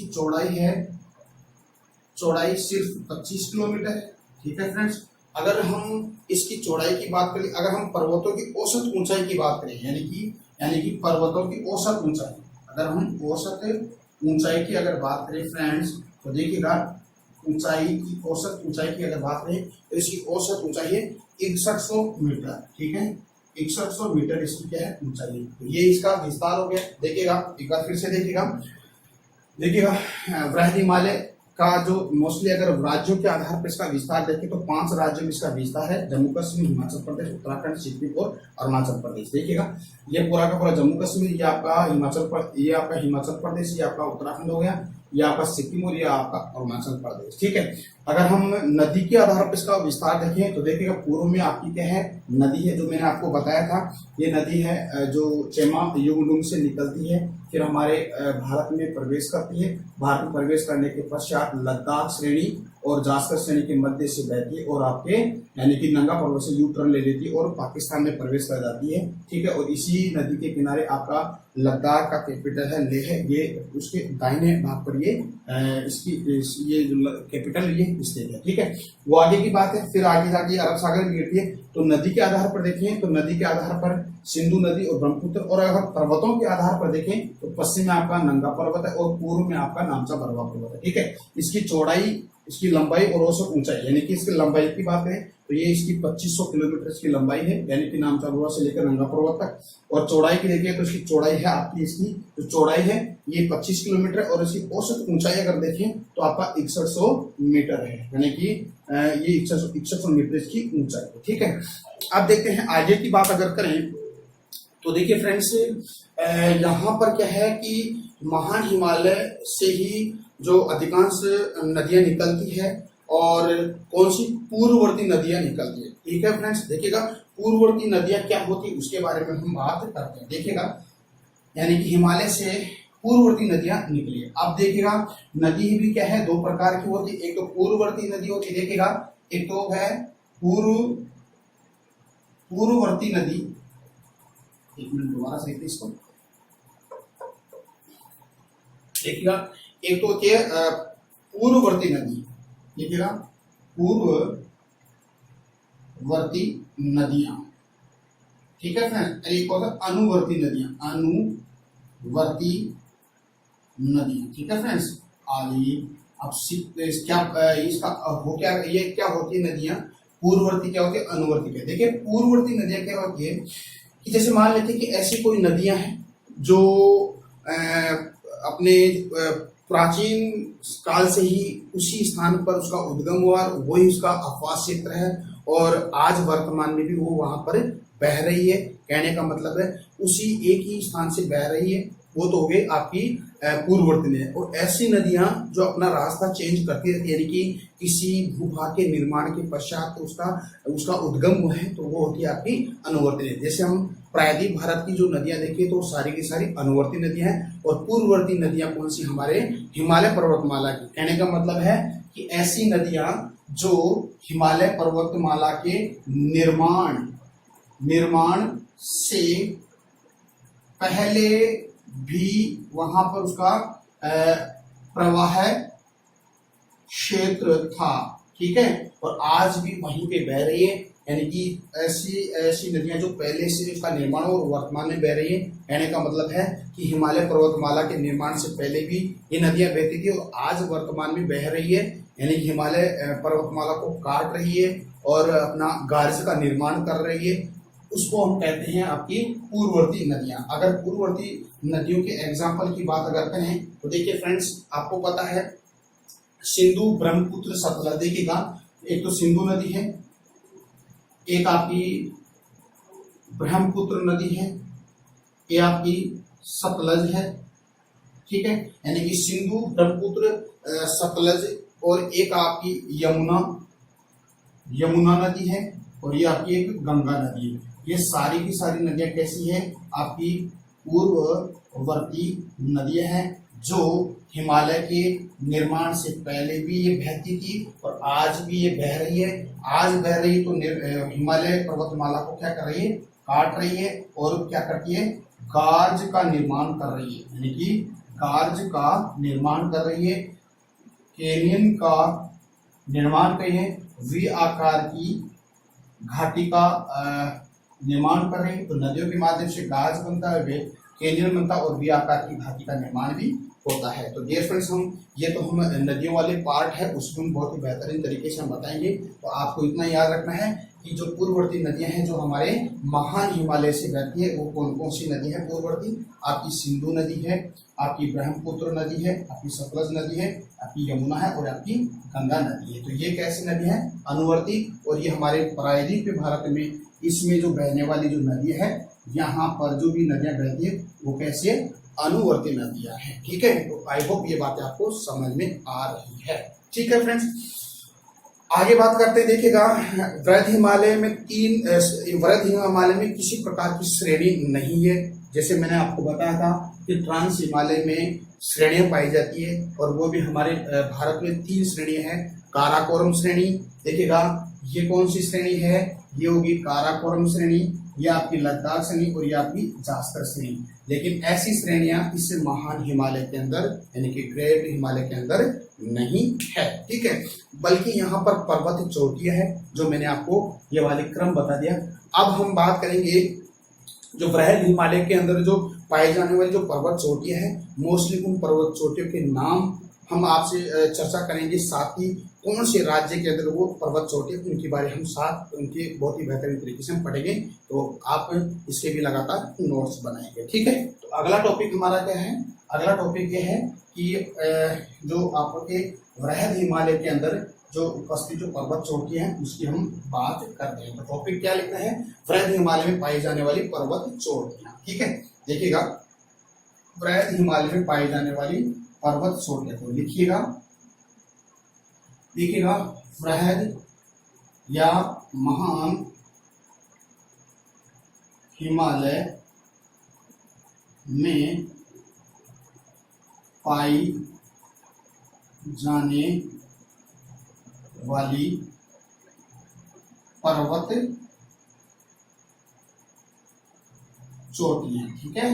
चौड़ाई सिर्फ 25 किलोमीटर है, ठीक है फ्रेंड्स। अगर हम इसकी चौड़ाई की बात करें, अगर हम पर्वतों की औसत ऊंचाई की बात करें, यानी कि पर्वतों की औसत ऊंचाई, अगर हम औसत ऊंचाई की अगर बात करें फ्रेंड्स तो देखिएगा, औसत ऊंचाई की अगर बात करें तो इसकी औसत ऊंचाई है 6100 मीटर, ठीक है। 6100 मीटर इसकी क्या है, ऊंचाई। तो ये इसका विस्तार हो गया। देखिएगा एक बार फिर से देखिएगा वृहद हिमालय का जो मोस्टली अगर राज्यों के आधार पर इसका विस्तार देखें तो 5 राज्यों में इसका विस्तार है, जम्मू कश्मीर, हिमाचल प्रदेश, उत्तराखंड, सिक्किम और अरुणाचल प्रदेश। देखिएगा ये पूरा का पूरा जम्मू कश्मीर, ये आपका हिमाचल प्रदेश, ये आपका उत्तराखंड हो गया, ये आपका सिक्किम और ये आपका अरुणाचल प्रदेश, ठीक है। अगर हम नदी के आधार पर इसका विस्तार देखें तो देखिएगा, पूर्व में आपकी क्या है, नदी है, जो मैंने आपको बताया था, ये नदी है जो चेमा युगलुंग से निकलती है, फिर हमारे भारत में प्रवेश करती है। भारत में प्रवेश करने के पश्चात लद्दाख श्रेणी और जास्कर श्रेणी के मध्य से बहती है और आपके यानी कि नंगा पर्वत से यू टर्न ले लेती है और पाकिस्तान में प्रवेश कर जाती है, ठीक है। और इसी नदी के किनारे आपका लद्दाख का कैपिटल है लेह है, ये उसके दाहिने भाग पर ये जो कैपिटल ये स्थित है, ठीक है। वो आगे की बात है। फिर आगे जाके अरब सागर में गिरती है। तो नदी के आधार पर देखें तो नदी के आधार पर सिंधु नदी और ब्रह्मपुत्र, और अगर पर्वतों के आधार पर देखें तो पश्चिम में आपका नंगा पर्वत है और पूर्व में आपका नामचा बरवा पर्वत है, ठीक है। इसकी चौड़ाई, इसकी लंबाई और औसत ऊंचाई, यानी कि इसकी लंबाई की बात करें तो ये इसकी 2500 किलोमीटर की लंबाई है, यानी कि नामचा बरवा से लेकर नंगा पर्वत तक। और चौड़ाई की देखिए तो इसकी चौड़ाई है आपकी, इसकी जो चौड़ाई है ये 25 किलोमीटर, और इसकी औसत ऊंचाई अगर देखें तो आपका 6100 मीटर है, यानी कि ये 6100 मीटर इसकी ऊंचाई है, ठीक है। अब देखते हैं आगे की बात अगर करें तो देखिए फ्रेंड्स, यहाँ पर क्या है कि महान हिमालय से ही जो अधिकांश नदियां निकलती है और कौन सी पूर्ववर्ती नदियां निकलती है, ठीक है फ्रेंड्स। देखिएगा पूर्ववर्ती नदियां क्या होती है उसके बारे में हम बात करते हैं। देखिएगा यानी कि हिमालय से पूर्ववर्ती नदियां निकली है। अब देखिएगा नदी भी क्या है, 2 प्रकार की होती है। एक तो पूर्ववर्ती नदी होती है, देखिएगा एक तो है पूर्ववर्ती नदी, एक मिनट दोबारा से इसको देखिएगा, एक तो होती है पूर्ववर्ती नदी, देखिएगा पूर्ववर्ती नदियां, ठीक है फ्रेंड्स। एक होता है अनुवर्ती नदियां, ठीक है फ्रेंड्स। आगे अब ये क्या होती है नदियां, पूर्ववर्ती क्या होती है, अनुवर्ती क्या। देखिए पूर्ववर्ती नदियां क्या होती है कि जैसे मान लेते हैं कि ऐसी कोई नदियां हैं जो अपने प्राचीन काल से ही उसी स्थान पर उसका उद्गम हुआ, वही उसका आवास क्षेत्र है और आज वर्तमान में भी वो वहां पर बह रही है। कहने का मतलब है उसी एक ही स्थान से बह रही है, वो तो हो गई आपकी पूर्ववर्ती नदियां। और ऐसी नदियां जो अपना रास्ता चेंज करती रहती है, यानी कि किसी भूभाग के निर्माण के पश्चात उसका उद्गम हुआ है, तो वो होती है आपकी अनुवर्ती नदी। जैसे हम प्रायद्वीप भारत की जो नदियां देखिए तो सारी की सारी अनुवर्ती नदियां हैं। और पूर्ववर्ती नदियां कौन सी? हमारे हिमालय पर्वतमाला की। कहने का मतलब है कि ऐसी नदियां जो हिमालय पर्वतमाला के निर्माण से पहले भी वहां पर उसका प्रवाह क्षेत्र था, ठीक है, और आज भी वहीं पे बह रही है। यानी कि ऐसी नदियां जो पहले से उसका निर्माण और वर्तमान में बह रही है। कहने का मतलब है कि हिमालय पर्वतमाला के निर्माण से पहले भी ये नदियां बहती थी और आज वर्तमान में बह रही है। यानी कि हिमालय पर्वतमाला को काट रही है और अपना गार्ज का निर्माण कर रही है। उसको हम कहते हैं आपकी पूर्ववर्ती नदियां। अगर पूर्ववर्ती नदियों के एग्जाम्पल की बात अगर करें तो देखिए फ्रेंड्स, आपको पता है सिंधु, ब्रह्मपुत्र, सतलज। देखिएगा, एक तो सिंधु नदी है, एक आपकी ब्रह्मपुत्र नदी है, ये आपकी सतलज है, ठीक है। यानी कि सिंधु, ब्रह्मपुत्र, सतलज, और एक आपकी यमुना नदी है, और ये आपकी एक गंगा नदी है। ये सारी की सारी नदियां कैसी है? आपकी पूर्ववर्ती नदियां हैं जो हिमालय के निर्माण से पहले भी ये बहती थी और आज भी ये बह रही है। आज बह रही तो हिमालय पर्वतमाला को क्या कर रही है? काट रही है और क्या करती है? गार्ज का निर्माण कर रही है। यानी कि गार्ज का निर्माण कर रही है, कैनियन का निर्माण कर रही है, वी आकार की घाटी का निर्माण कर रहे हैं। तो नदियों के माध्यम से गार्ज बनता है, कैनियन बनता है और वी आकार की घाटी का निर्माण भी होता है। तो डियर फ्रेंड्स, हम नदियों वाले पार्ट है उसमें बहुत ही बेहतरीन तरीके से हम बताएंगे। तो आपको इतना याद रखना है कि जो पूर्ववर्ती नदियां हैं जो हमारे महान हिमालय से बहती है वो कौन कौन सी नदी है पूर्ववर्ती? आपकी सिंधु नदी है, आपकी ब्रह्मपुत्र नदी है, आपकी सतलज नदी है, आपकी यमुना है और आपकी गंगा नदी है। तो ये कैसी नदी है? अनुवर्ती। और ये हमारे प्रायद्वीप भारत में इसमें जो बहने वाली जो नदी है, यहाँ पर जो भी नदियां बहती है वो कैसे? अनुवर्ती नदियां हैं, ठीक है। तो आई होप ये बातें आपको समझ में आ रही है, ठीक है फ्रेंड्स। आगे बात करते हैं, देखिएगा, वृहद हिमालय में वृहद हिमालय में किसी प्रकार की श्रेणी नहीं है। जैसे मैंने आपको बताया था कि ट्रांस हिमालय में श्रेणियां पाई जाती है और वो भी हमारे भारत में 3 श्रेणियां हैं। काराकोरम श्रेणी, देखिएगा ये कौन सी श्रेणी है? ये होगी काराकोरम श्रेणी, ये आपकी लद्दाख श्रेणी और ये आपकी जास्कर श्रेणी। लेकिन ऐसी श्रेणियां इस महान हिमालय के अंदर यानी कि ग्रेट हिमालय के अंदर नहीं है, ठीक है। बल्कि यहाँ पर पर्वत चोटियां है जो मैंने आपको ये वाले क्रम बता दिया। अब हम बात करेंगे जो वृहद हिमालय के अंदर जो पाए जाने वाली जो पर्वत चोटियां हैं, मोस्टली उन पर्वत चोटियों के नाम हम आपसे चर्चा करेंगे। साथ ही कौन से राज्य के अंदर वो पर्वत चोटियां उनके बारे हम साथ उनके बहुत ही बेहतरीन तरीके से हम पढ़ेंगे। तो आप इसके भी लगातार नोट्स बनाएंगे, ठीक है। तो अगला टॉपिक हमारा क्या है? अगला टॉपिक ये है कि जो आपके वृहद हिमालय के अंदर जो उपस्थित जो पर्वत चोटियां हैं उसकी हम बात करते हैं। तो टॉपिक क्या लिखना है? वृहद हिमालय में पाई जाने वाली पर्वत चोटियां, ठीक है। देखिएगा, वृहद हिमालय में पाई जाने वाली पर्वत चोटियां को लिखिएगा। देखिएगा, वृहद या महान हिमालय में पाई जाने वाली पर्वत चोटियां, ठीक है।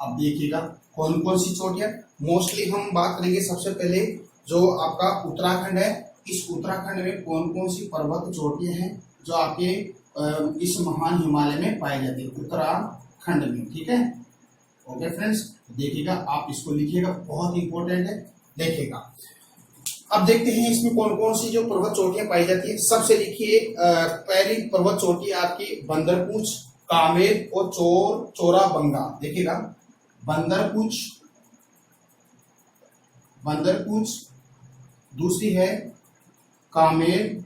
अब देखिएगा कौन कौन सी चोटियां। मोस्टली हम बात करेंगे सबसे पहले जो आपका उत्तराखंड है। इस उत्तराखंड में कौन कौन सी पर्वत चोटियां हैं जो आपके इस महान हिमालय में पाई जाती है उत्तराखंड में, ठीक है। ओके फ्रेंड्स, देखिएगा आप इसको लिखिएगा, बहुत इंपॉर्टेंट है। देखिएगा, अब देखते हैं इसमें कौन कौन सी जो पर्वत चोटियां पाई जाती है। सबसे लिखिए, पहली पर्वत चोटी आपकी बंदरपूछ, कामेर और चोराबंगा। देखिएगा, बंदरपूछ, दूसरी है कामेर,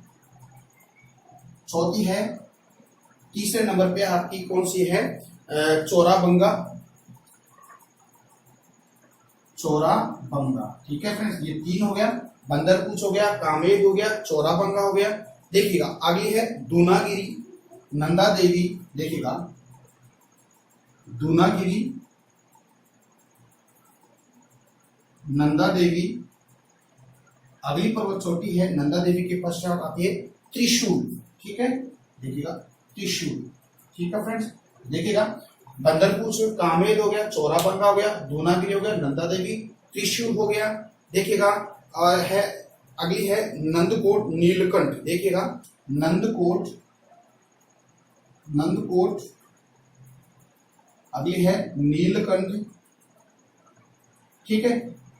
चौथी है, तीसरे नंबर पे आपकी कौन सी है? चोराबंगा, चोराबंगा। ठीक है फ्रेंड्स, ये 3 हो गया, बंदरपूछ हो गया, कामेद हो गया, चोराबंगा हो गया। देखिएगा अगली है दूनागिरी, नंदा देवी। देखिएगा दूनागिरी, नंदा देवी। अगली पर्वत चोटी है नंदा देवी के पश्चात आती है त्रिशूल। ठीक है, देखिएगा त्रिशूल। ठीक है फ्रेंड्स, देखिएगा बंदरपूछ, कामेद हो गया, चोराबंगा हो गया, दूनागिरी हो गया, नंदा देवी, त्रिशूल हो गया। देखिएगा और है अगली है नंदकोट नीलकंठ। देखिएगा नंदकोट, नंदकोट। अगली है नीलकंठ। ठीक है,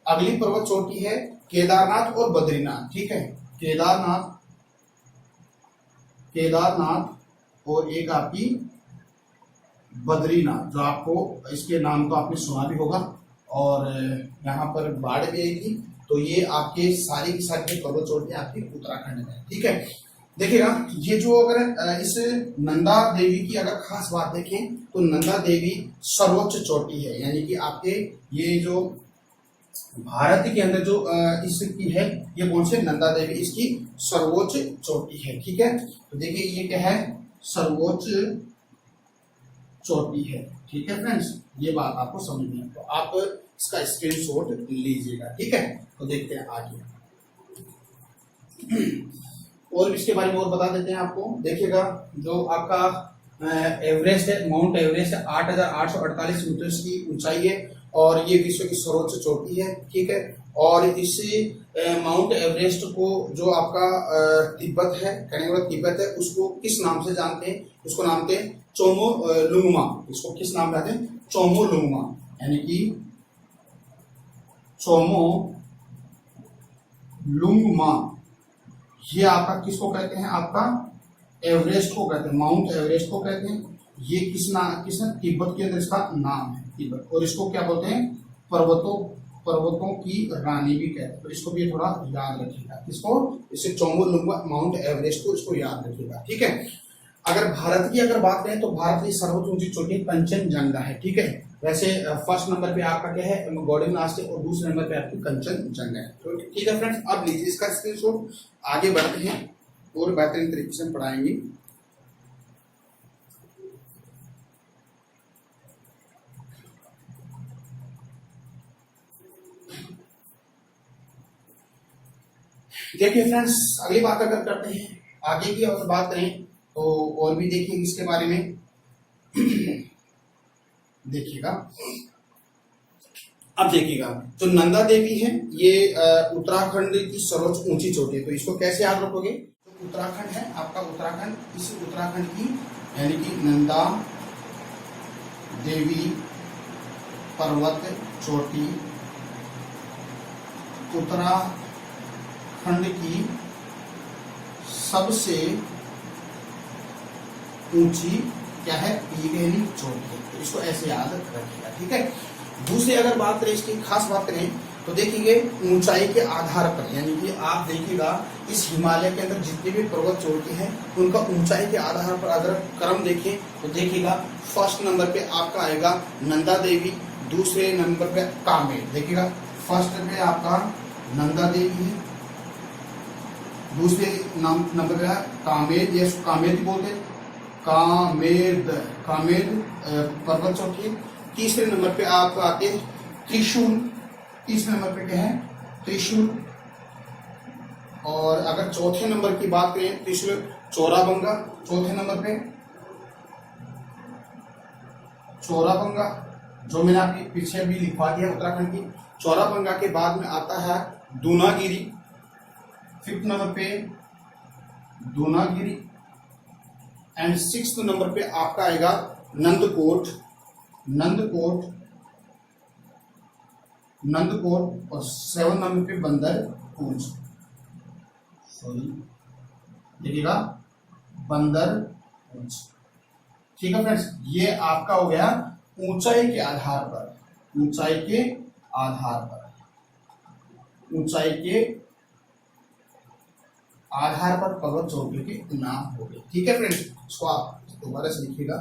अगली पर्वत चोटी है केदारनाथ और बद्रीनाथ। ठीक है, केदारनाथ, केदारनाथ और एक आपकी बद्रीनाथ, जो आपको इसके नाम तो आपने सुना भी होगा। और यहाँ पर बाढ़ भी आई थी, तो ये आपके सारी की सारी पर्वत चोटी आपकी उत्तराखंड में। ठीक है, देखिएगा ये जो अगर इस नंदा देवी की अगर खास बात देखें तो नंदा देवी सर्वोच्च चोटी है, यानी कि आपके ये जो भारत के अंदर जो इसकी है, ये कौन से नंदा देवी इसकी सर्वोच्च चोटी है। ठीक है, तो देखिए ये क्या है, सर्वोच्च चोटी है। ठीक है फ्रेंड्स, ये बात आपको समझनी है, तो आप इसका स्क्रीनशॉट लीजिएगा। ठीक है, तो देखते हैं आगे और भी इसके बारे में और बता देते हैं आपको। देखिएगा जो आपका एवरेस्ट है, माउंट एवरेस्ट है, 8,848 मीटर की ऊंचाई है और ये विश्व की सर्वोच्च चोटी है। ठीक है, और इस माउंट एवरेस्ट को जो आपका तिब्बत है, कहने का तिब्बत है, उसको किस नाम से जानते हैं? उसको नाम के चोमो लुंगमा। इसको किस नाम कहते हैं? चोमो लुंगमा, यानी कि चोमो लुंगमा। ये आपका किसको कहते हैं? आपका एवरेस्ट को कहते हैं, माउंट एवरेस्ट को कहते हैं। ये किसने तिब्बत के अंदर इसका नाम है, तिब्बत। और इसको क्या बोलते हैं? पर्वतों की रानी भी कहते हैं। तो इसको भी थोड़ा याद रखिएगा, किसको? इसे चोमो लुंगमा, माउंट एवरेस्ट को, इसको याद रखिएगा। ठीक है, अगर भारत की अगर बात करें तो भारत की सर्वोच्च ऊंची चोटी कंचनजंगा है। ठीक है, वैसे फर्स्ट नंबर पे आपका क्या है? गॉडीनाथ है, और दूसरे नंबर पे आपकी कंचनजंगा है। तो ठीक है फ्रेंड्स, अब लीजिए इसका स्क्रीनशॉट। आगे बढ़ते हैं और बेहतरीन तरीके से पढ़ाएंगे। देखिए फ्रेंड्स, अगली बात अगर करते हैं आगे की अगर बात करें तो और भी देखिए इसके बारे में। देखिएगा अब देखिएगा जो नंदा देवी है ये उत्तराखंड की सर्वोच्च ऊंची चोटी है। तो इसको कैसे याद रखोगे? तो उत्तराखंड है आपका, उत्तराखंड, इस उत्तराखंड की यानी कि नंदा देवी पर्वत चोटी उत्तराखंड की सबसे ऊंची क्या है? पीक यानी चोटी है। तो इसको ऐसे याद रखिएगा। ठीक है, दूसरी अगर बात करें, इसकी खास बात करें तो देखिए ऊंचाई के आधार पर, यानी कि आप देखिएगा इस हिमालय के अंदर जितनी भी पर्वत चोटी हैं उनका ऊंचाई के आधार पर अगर क्रम देखें तो देखिएगा फर्स्ट नंबर पे आपका आएगा नंदा देवी, दूसरे नंबर पे कामेद। देखिएगा फर्स्ट पे आपका नंदा देवी है, दूसरे नंबर पे कामेद, या कामेद बोलते हैं, कामेद पर्वत चोटी। तीसरे नंबर पे आपको आते हैं त्रिशूल, तीसरे नंबर पे क्या है? त्रिशूल। और अगर चौथे नंबर की बात करें त्रिशूल चोराबंगा, चौथे नंबर पे चोराबंगा, जो मैंने आपके पीछे भी लिखवा दिया उत्तराखंड की। चोराबंगा के बाद में आता है दूनागिरी, फिफ्थ नंबर पे दूनागिरी। एंड सिक्स्थ नंबर पे आपका आएगा नंदकोट, और सेवन नंबर पे बंदरपूछ, देखिएगा बंदरपूछ। ठीक है फ्रेंड्स, ये आपका हो गया ऊंचाई के आधार पर, ऊंचाई के आधार पर पर्वत चोटी के नाम हो गए। ठीक है फ्रेंड्स, इसको आप दोबारा से लिखिएगा।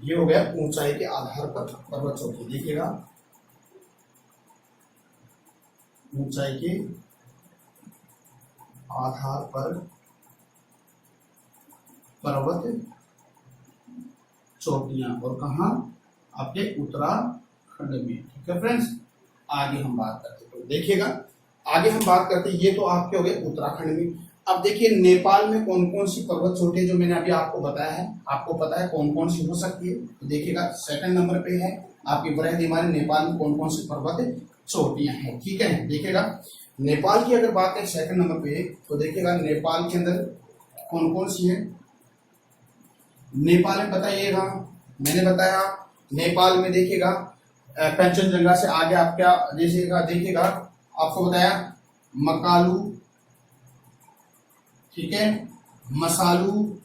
ये हो गया ऊंचाई के आधार पर पर्वत चोटी। देखिएगा ऊंचाई के आधार पर पर्वत चोटियां, और कहा आपके उत्तराखंड में। ठीक है फ्रेंड्स, आगे हम बात करते हैं। तो देखिएगा आगे हम बात करते हैं, ये तो आपके हो गए उत्तराखंड में। अब देखिए नेपाल में कौन कौन सी पर्वत चोटियां जो मैंने अभी आपको बताया है, आपको पता है कौन कौन सी हो सकती है। तो देखिएगा सेकंड नंबर पे है आपकी बृहद हिमालय, नेपाल में कौन कौन सी पर्वत चोटियां हैं। ठीक है, देखिएगा नेपाल की अगर बात करें सेकंड नंबर पे, तो देखिएगा नेपाल के अंदर कौन कौन सी है। नेपाल में बताइएगा, मैंने बताया नेपाल में देखिएगा कंचनजंगा से आगे आप क्या देखिएगा आपको बताया मकालू, ठीक है, मसालू,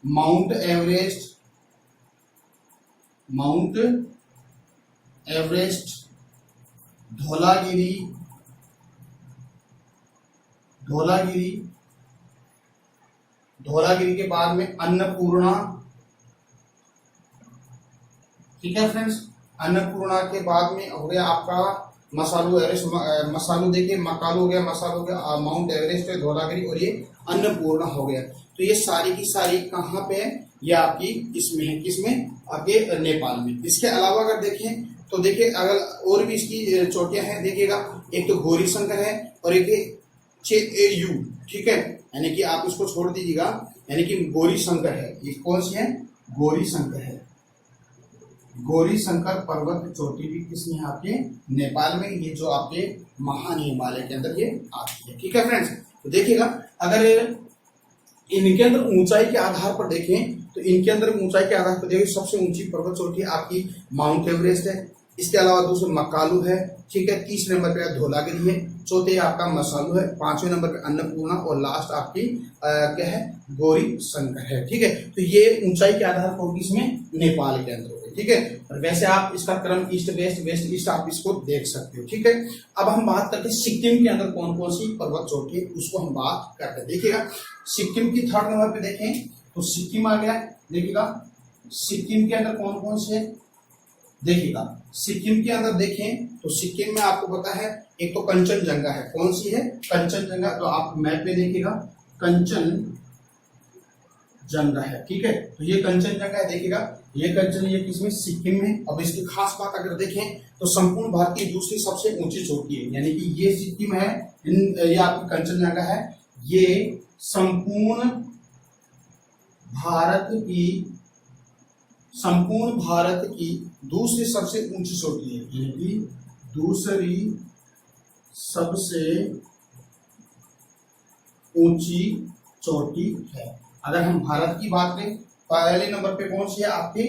माउंट एवरेस्ट, धौलागिरी के बाद में अन्नपूर्णा। ठीक है फ्रेंड्स, अन्नपूर्णा के बाद में हो गया आपका मसालू एवरेस्ट, मसालू देखिए मकालू हो गया, मसालू हो गया, माउंट एवरेस्ट है, धौलागिरी, और ये अन्नपूर्णा हो गया। तो ये सारी की सारी कहाँ पे है, ये आपकी इसमें है, किसमें, आपके नेपाल में। इसके अलावा अगर देखें तो देखिए अगर और भी इसकी चोटियां हैं, देखिएगा एक तो गौरी शंकर है और एक चेयू। ठीक है, यानी कि आप इसको छोड़ दीजिएगा, यानी कि गौरी शंकर है। ये कौन सी है, गौरी शंकर है। गौरी शंकर पर्वत चोटी भी किसमें है, आपके नेपाल में, ये जो आपके महान हिमालय के अंदर ये आती है। ठीक है फ्रेंड्स, तो देखिएगा अगर इनके अंदर ऊंचाई के आधार पर देखें तो इनके अंदर ऊंचाई के आधार पर देखिए सबसे ऊंची पर्वत चोटी आपकी माउंट एवरेस्ट है, इसके अलावा दूसरा मकालू है, ठीक है, तीसरे नंबर पे धौलागिरी है, चौथे आपका मसालू है, पांचवें नंबर पे अन्नपूर्णा, और लास्ट आपकी क्या है, गौरी शंकर है। ठीक है, तो ये ऊंचाई के आधार पर इसमें नेपाल के अंदर हो गई। ठीक है, और वैसे आप इसका क्रम ईस्ट वेस्ट वेस्ट ईस्ट आप इसको देख सकते हो। ठीक है, अब हम बात करते हैं सिक्किम के अंदर कौन कौन सी पर्वत चोटी है, उसको हम बात करते हैं। देखिएगा सिक्किम की थर्ड नंबर पे देखें तो सिक्किम आ गया। देखिएगा सिक्किम के अंदर कौन कौन से, देखिएगा सिक्किम के अंदर देखें तो सिक्किम में आपको पता है एक तो कंचनजंगा है, कौन सी है, कंचनजंगा। तो आप मैप में देखिएगा कंचनजंगा है। ठीक है, तो ये कंचनजंगा है, देखिएगा ये किसमें, सिक्किम में। अब इसकी खास बात अगर देखें तो संपूर्ण भारत की दूसरी सबसे ऊंची चोटी है, यानी कि ये सिक्किम है, ये आपकी कंचनजंगा है, ये संपूर्ण भारत की दूसरी सबसे ऊंची चोटी है, यानी कि दूसरी सबसे ऊंची चोटी है। अगर हम भारत की बात करें पहले नंबर पे कौन सी है, आपकी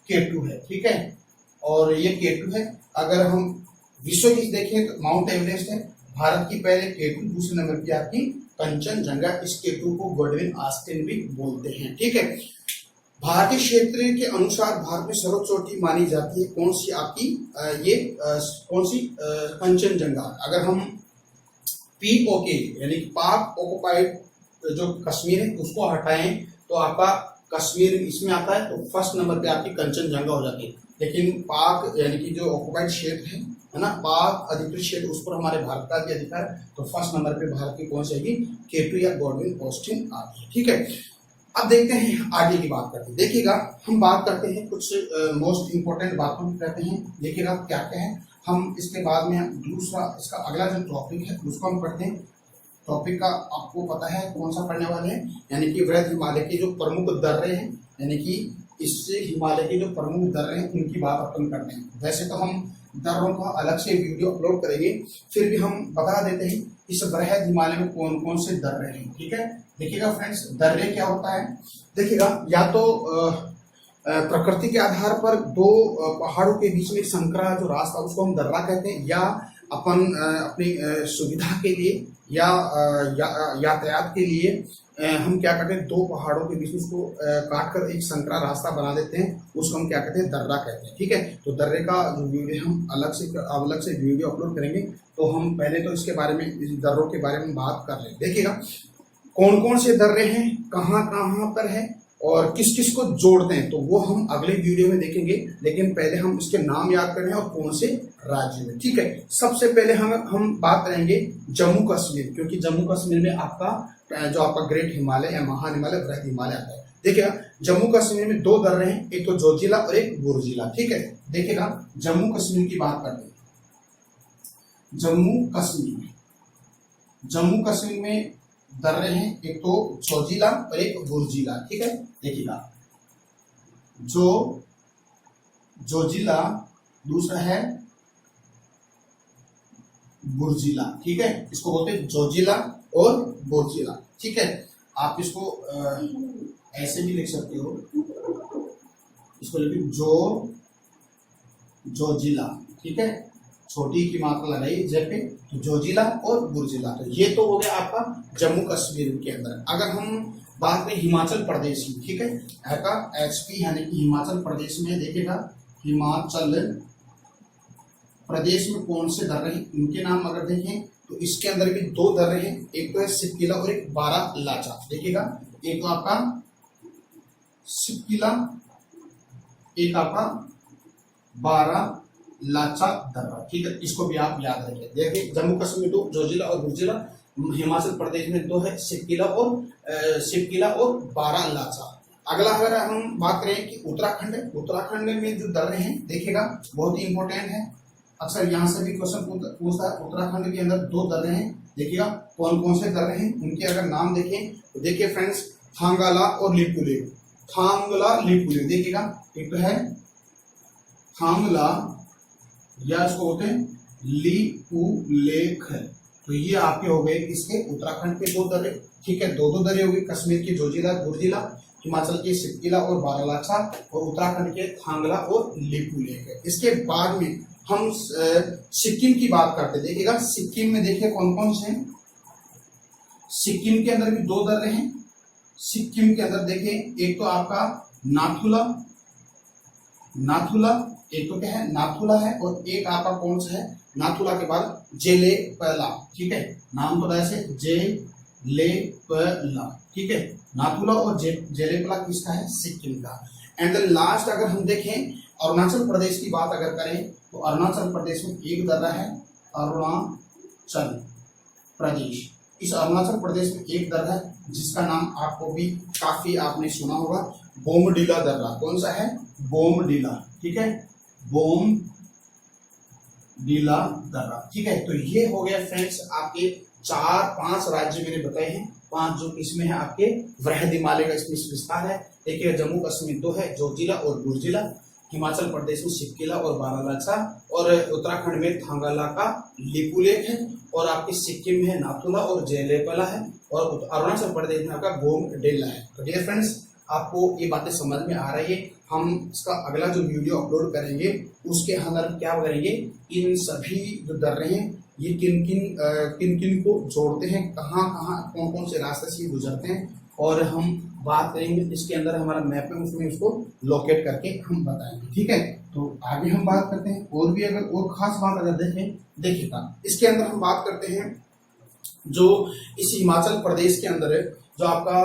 K2 है। ठीक है, और ये K2 है। अगर हम विश्व की देखें तो माउंट एवरेस्ट है, भारत की पहले K2, दूसरे नंबर पे आपकी कंचनजंगा। इस K2 को गोल्डन आस्तीन भी बोलते हैं। ठीक है, भारतीय क्षेत्र के अनुसार भारत में सर्वोच्च चोटी मानी जाती है कौन सी, आपकी ये कौन सी, कंचनजंगा। अगर हम POK यानी कि पाक ऑक्युपाइड जो कश्मीर है उसको हटाएं तो आपका कश्मीर इसमें आता है, तो फर्स्ट नंबर पे आपकी कंचनजंगा हो जाती है। लेकिन पाक यानी कि जो ऑक्युपाइड क्षेत्र है ना, पाक अधिकृत क्षेत्र, उस पर हमारे भारत का भी अधिकार, तो फर्स्ट नंबर पे भारत की कौन सी आएगी, K2 या गोल्डन आस्तीन आती है। ठीक है, अब देखते हैं आगे की बात करते हैं। देखिएगा हम बात करते हैं कुछ मोस्ट इंपोर्टेंट बातों की करते हैं। देखिएगा क्या क्या है, हम इसके बाद में दूसरा इसका अगला जो टॉपिक है उसको हम पढ़ते हैं। टॉपिक का आपको पता है कौन सा पढ़ने वाले हैं, यानी कि वृहद हिमालय के जो प्रमुख दर्रे हैं, यानी कि इससे हिमालय के जो प्रमुख दर्रे हैं उनकी बात अपन करते हैं। वैसे तो हम दर्रों का अलग से वीडियो अपलोड करेंगे, फिर भी हम बता देते हैं इस वृहद हिमालय में कौन कौन से दर्रे हैं। ठीक है, देखिएगा फ्रेंड्स दर्रे क्या होता है, देखिएगा या तो प्रकृति के आधार पर दो पहाड़ों के बीच में संकरा जो रास्ता उसको हम दर्रा कहते हैं, या अपन अपनी सुविधा के लिए या यातायात के लिए हम क्या करते हैं, दो पहाड़ों के बीच में उसको काट कर एक संकरा रास्ता बना देते हैं, उसको हम क्या कहते हैं, दर्रा कहते हैं। ठीक है, तो दर्रे का जो वीडियो हम अलग से वीडियो अपलोड करेंगे, तो हम पहले तो इसके बारे में, इस दर्रों के बारे में बात कर लें। देखिएगा कौन कौन से दर्रे हैं, कहाँ कहाँ पर है, और किस किस को जोड़ते हैं, तो वो हम अगले वीडियो में देखेंगे। लेकिन पहले हम इसके नाम याद करें और कौन से राज्य में। ठीक है, सबसे पहले हम बात करेंगे जम्मू कश्मीर, क्योंकि जम्मू कश्मीर में आपका जो आपका ग्रेट हिमालय या महान हिमालय, वृहद हिमालय आता है। देखिएगा जम्मू कश्मीर में दो दर्रे हैं, एक तो जोजिला और एक बुर्जिला। ठीक है, देखिएगा जम्मू कश्मीर की बात करते हैं। जम्मू कश्मीर में दर्रे हैं, एक तो जोजिला और एक बुर्जिला। ठीक है, देखिएगा जोजिला, दूसरा है बुर्जिला। ठीक है, इसको बोलते हैं जोजिला और बुर्जिला। ठीक है, आप इसको ऐसे भी लिख सकते हो, इसको लिखिए जोजिला। ठीक है, छोटी की मात्रा लगाई जैसे तो जोजिला और बुर्जिला। तो ये तो हो गया आपका जम्मू कश्मीर के अंदर। अगर हम बात करें हिमाचल प्रदेश की, ठीक है, आपका एचपी यानी कि हिमाचल प्रदेश में देखिएगा, हिमाचल प्रदेश में कौन से दर्रे हैं, इनके नाम अगर देखें तो इसके अंदर भी दो दर्रे हैं, एक तो है सिपकिला और एक बारालाचा। देखिएगा, एक तो आपका सिपकिला, एक आपका बारालाचा दर्रा। ठीक है, इसको भी आप याद रखें। देखिए जम्मू कश्मीर तो जोजिला और बुर्जिला, हिमाचल प्रदेश में दो है, सिपकिला और बारालाचा। अगला अगर हम बात करें कि उत्तराखंड में जो दर्रे हैं, देखिएगा बहुत ही इंपॉर्टेंट है, अक्सर यहाँ से भी क्वेश्चन पूछता है। उत्तराखंड के अंदर दो दर्रे हैं, देखिएगा कौन कौन से दर्रे हैं, उनके अगर नाम देखें तो देखिए फ्रेंड्स, थांगला और लिपुलेख। थांगला लिपुलेख, देखिएगा एक तो है थांगला या इसको बोलते हैं लिपुलेख। तो ये आपके हो गए इसके उत्तराखंड के दो दर्रे। ठीक है, दो दर्रे हो गए, कश्मीर के जोजिला बुर्जिला, हिमाचल के सिपकिला और बारालाचा, और उत्तराखंड के थांगला और लिपुलेख। इसके बाद में हम सिक्किम की बात करते हैं। देखिएगा सिक्किम में देखिए कौन कौन से हैं। सिक्किम के अंदर भी दो दर्रे हैं। सिक्किम के अंदर देखिए एक तो आपका नाथुला, एक तो क्या है नाथुला है, और एक आपका कौन सा है, नाथुला के बाद जेलेपला। ठीक है, नाम तो ऐसे जेलेपला। ठीक है, नाथुला और जेलेपला किसका है, सिक्किम का। एंड देन लास्ट अगर हम देखें अरुणाचल प्रदेश की बात अगर करें तो अरुणाचल प्रदेश में एक दर्रा है, अरुणाचल प्रदेश। इस अरुणाचल प्रदेश में एक दर्रा है जिसका नाम आपको भी काफी आपने सुना होगा, बोमडिला दर्रा। कौन सा है, बोमडिला। ठीक है, बोमडिला दर्रा। ठीक है, तो ये हो गया फ्रेंड्स आपके 4-5 राज्य मैंने बताए हैं, 5 जो इसमें है आपके वृहद हिमालय का इसमें विस्तार है। देखिए जम्मू कश्मीर दो है, जोजिला और बुर्जिला, हिमाचल प्रदेश में सिपकिला और बारालाचा, और उत्तराखंड में थांगला का लिपुलेख है, और आपकी सिक्किम में नाथुला और जेलेपला है, और अरुणाचल प्रदेश में आपका बोमडिला है। तो डियर फ्रेंड्स, आपको ये बातें समझ में आ रही है। हम इसका अगला जो वीडियो अपलोड करेंगे उसके अंदर क्या करेंगे, इन सभी जो दर्रे हैं ये किन किन को जोड़ते हैं, कहाँ कौन कौन से रास्ते से गुजरते हैं, और हम बात करेंगे इसके अंदर हमारा मैप है उसमें उसको लोकेट करके हम बताएंगे। ठीक है, तो आगे हम बात करते हैं। और भी अगर और खास बात अगर देखिएगा इसके अंदर हम बात करते हैं जो इस हिमाचल प्रदेश के अंदर जो आपका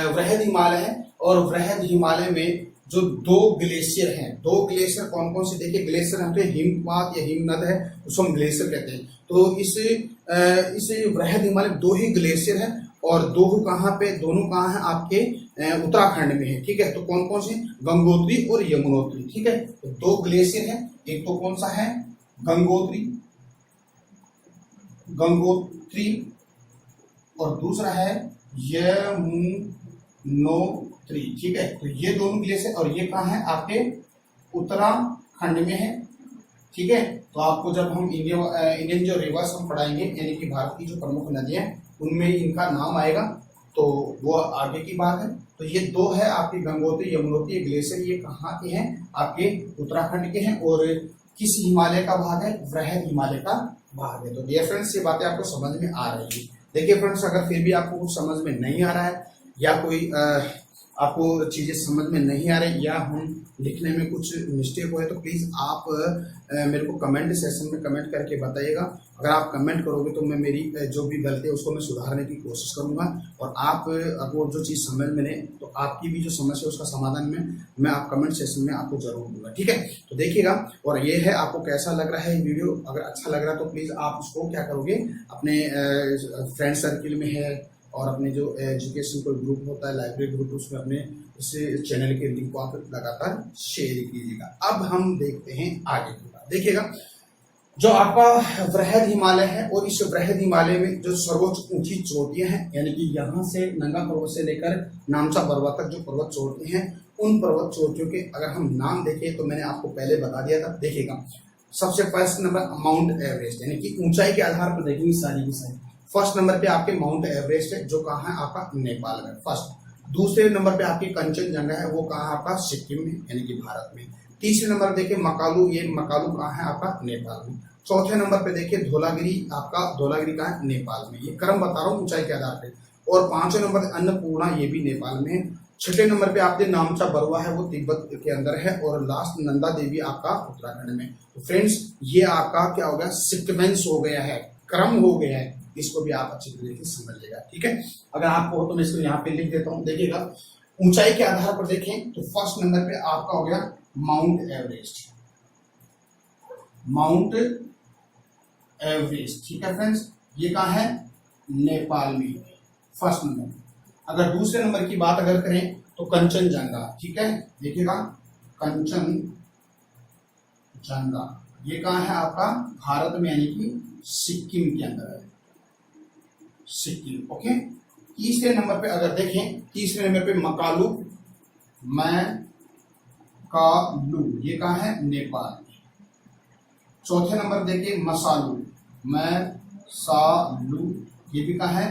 वृहद हिमालय है, और वृहद हिमालय में जो दो ग्लेशियर हैं, दो ग्लेशियर कौन कौन से, देखिए ग्लेशियर हम तो हिमपात या हिमनद है उसको हम ग्लेशियर कहते हैं। तो इस वृहद हिमालय में दो ही ग्लेशियर है, और दोनों कहाँ है आपके उत्तराखंड में है। ठीक है, तो कौन कौन से, गंगोत्री और यमुनोत्री। ठीक है, तो दो ग्लेशियर है, एक तो कौन सा है गंगोत्री और दूसरा है यमुनोत्री। ठीक है, तो ये दोनों ग्लेशियर, और ये कहाँ है आपके उत्तराखंड में है। ठीक है, तो आपको जब हम इंडियन जो रिवर्स हम पढ़ाएंगे, यानी कि भारत की जो प्रमुख नदियां उनमें इनका नाम आएगा, तो वो आगे की बात है। तो ये दो है आपकी गंगोत्री यमुनोत्री ग्लेशियर, ये कहाँ के हैं, आपके उत्तराखंड के हैं, और किस हिमालय का भाग है, वृहद हिमालय का भाग है। तो डियर फ्रेंड्स, ये बातें आपको समझ में आ रही है। देखिए फ्रेंड्स, अगर फिर भी आपको कुछ समझ में नहीं आ रहा है या कोई आपको चीज़ें समझ में नहीं आ रही या हम लिखने में कुछ मिस्टेक हुए तो प्लीज़ आप मेरे को कमेंट सेक्शन में कमेंट करके बताइएगा। अगर आप कमेंट करोगे तो मैं मेरी जो भी गलती है उसको मैं सुधारने की कोशिश करूंगा, और आप अगर जो चीज़ समझ में नहीं तो आपकी भी जो समस्या है उसका समाधान में मैं आप कमेंट सेक्शन में आपको जरूर दूंगा, ठीक है। तो देखिएगा, और ये है आपको कैसा लग रहा है वीडियो। अगर अच्छा लग रहा है तो प्लीज़ आप उसको क्या करोगे, अपने फ्रेंड सर्किल में है और अपने जो एजुकेशन कोई ग्रुप होता है, लाइब्रेरी ग्रुप, उसमें अपने इस चैनल के लिंक को आप लगातार शेयर कीजिएगा। अब हम देखते हैं आगे की बात। देखिएगा, जो आपका वृहद हिमालय है और इस वृहद हिमालय में जो सर्वोच्च ऊंची चोटियां हैं, यानी कि यहाँ से नंगा पर्वत से लेकर नामचा पर्वत तक जो पर्वत चोटियां हैं, उन पर्वत चोटियों के अगर हम नाम देखें तो मैंने आपको पहले बता दिया था। देखिएगा, सबसे फर्स्ट नंबर माउंट एवरेस्ट, यानी कि ऊंचाई के आधार पर देखेंगे सारी की सारी। फर्स्ट नंबर पे आपके माउंट एवरेस्ट है, जो कहाँ है आपका नेपाल में फर्स्ट। दूसरे नंबर पे आपकी कंचनजंगा है, वो कहाँ है आपका सिक्किम में, यानी कि भारत में। तीसरे नंबर देखिए मकालू, ये मकालू कहाँ है आपका नेपाल में। चौथे नंबर पे देखिए धौलागिरी, आपका धौलागिरी कहाँ है नेपाल में। ये क्रम बता रहा हूँ ऊंचाई के आधार पे। और पांचवें नंबर अन्नपूर्णा, ये भी नेपाल में है। छठे नंबर पे आपके नामचा बरुआ है, वो तिब्बत के अंदर है। और लास्ट नंदा देवी आपका उत्तराखंड में। तो फ्रेंड्स, ये आपका क्या हो गया, सीक्वेंस हो गया है, क्रम हो गया है। इसको भी आप अच्छी तरीके से समझ लेगा, ठीक है। अगर आपको हो तो मैं इसको यहाँ पे लिख देता हूँ। देखिएगा, ऊंचाई के आधार पर देखें तो फर्स्ट नंबर पे आपका हो गया माउंट एवरेस्ट, माउंट एवरेस्ट, ठीक है फ्रेंड्स। ये कहाँ है, नेपाल में, फर्स्ट नंबर। अगर दूसरे नंबर की बात अगर करें तो कंचनजंगा, ठीक है। देखिएगा, कंचनजंगा ये कहाँ है आपका भारत में, यानी कि सिक्किम के अंदर है, सिक्किम, ओके। तीसरे नंबर पे अगर देखें, तीसरे नंबर पे मकालू, मकालू, ये कहाँ है, नेपाल। चौथे नंबर देखिए मसालू, मसालू, ये भी कहाँ है,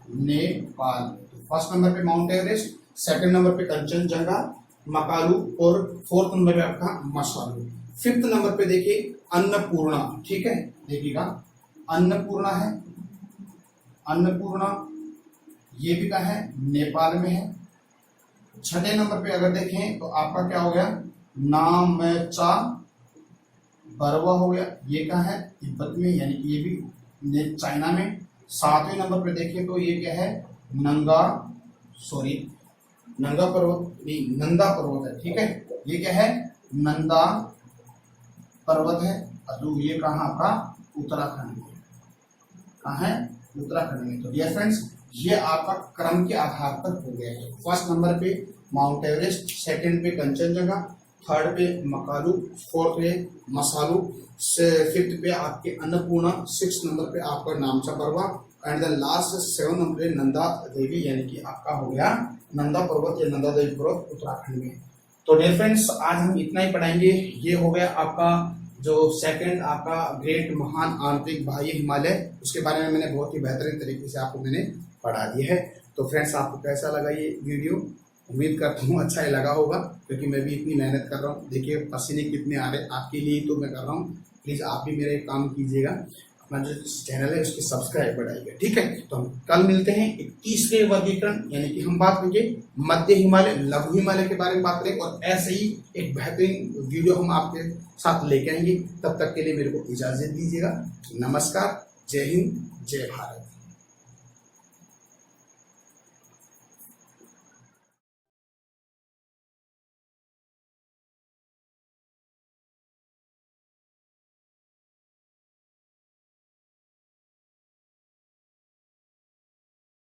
नेपाल। तो फर्स्ट नंबर पे माउंट एवरेस्ट, सेकंड नंबर पे कंचनजंगा, मकालू, और फोर्थ नंबर पे आपका मसालू। फिफ्थ नंबर पे देखिए अन्नपूर्णा, ठीक है। देखिएगा, अन्नपूर्णा है, अन्नपूर्णा ये भी कहाँ है, नेपाल में है। छठे नंबर पे अगर देखें तो आपका क्या हो गया, नामचा बरुआ हो गया, ये कहाँ है, तिब्बत में, यानी कि ये भी चाइना में। सातवें नंबर पे देखें तो ये क्या है, नंगा पर्वत, नंदा पर्वत है, ठीक है। ये क्या है, नंदा पर्वत है। और ये कहाँ आपका, उत्तराखंड में, कहाँ है, उत्तराखंड में। तो डियर फ्रेंड्स, ये आपका क्रम के आधार पर हो गया है। फर्स्ट नंबर पे माउंट एवरेस्ट, सेकंड पे कंचनजंगा, थर्ड पे मकालू, फोर्थ पे मसालू, फिफ्थ पे आपके अन्नपूर्णा, सिक्स नंबर पे आपका नामचा Barua, and the last seven number पे नंदा देवी, यानी कि आपका हो गया नंदा पर्वत या नंदा देवी पर्वत उत्तराखंड में। तो डियर फ्रेंड्स, आज हम इतना ही पढ़ाएंगे। ये हो गया आपका जो सेकंड आपका ग्रेट महान आंतरिक बाह्य हिमालय, उसके बारे में मैंने बहुत ही बेहतरीन तरीके से आपको मैंने पढ़ा दिया है। तो फ्रेंड्स, आपको कैसा लगा ये वीडियो? उम्मीद करता हूँ अच्छा ही लगा होगा, क्योंकि मैं भी इतनी मेहनत कर रहा हूँ। देखिए पसीने कितने आ रहे हैं, आपके लिए तो मैं कर रहा हूँ। प्लीज़ आप भी मेरा एक काम कीजिएगा, अपना जो चैनल है उसके सब्सक्राइब बढ़ाइएगा, ठीक है। तो हम कल मिलते हैं एक तीसरे वर्गीकरण, यानी कि हम बात करेंगे मध्य हिमालय, लघु हिमालय के बारे में बात करेंगे, और ऐसे ही एक बेहतरीन वीडियो हम आपके साथ लेके आएंगे। तब तक के लिए मेरे को इजाजत दीजिएगा। नमस्कार, जय हिंद, जय भारत।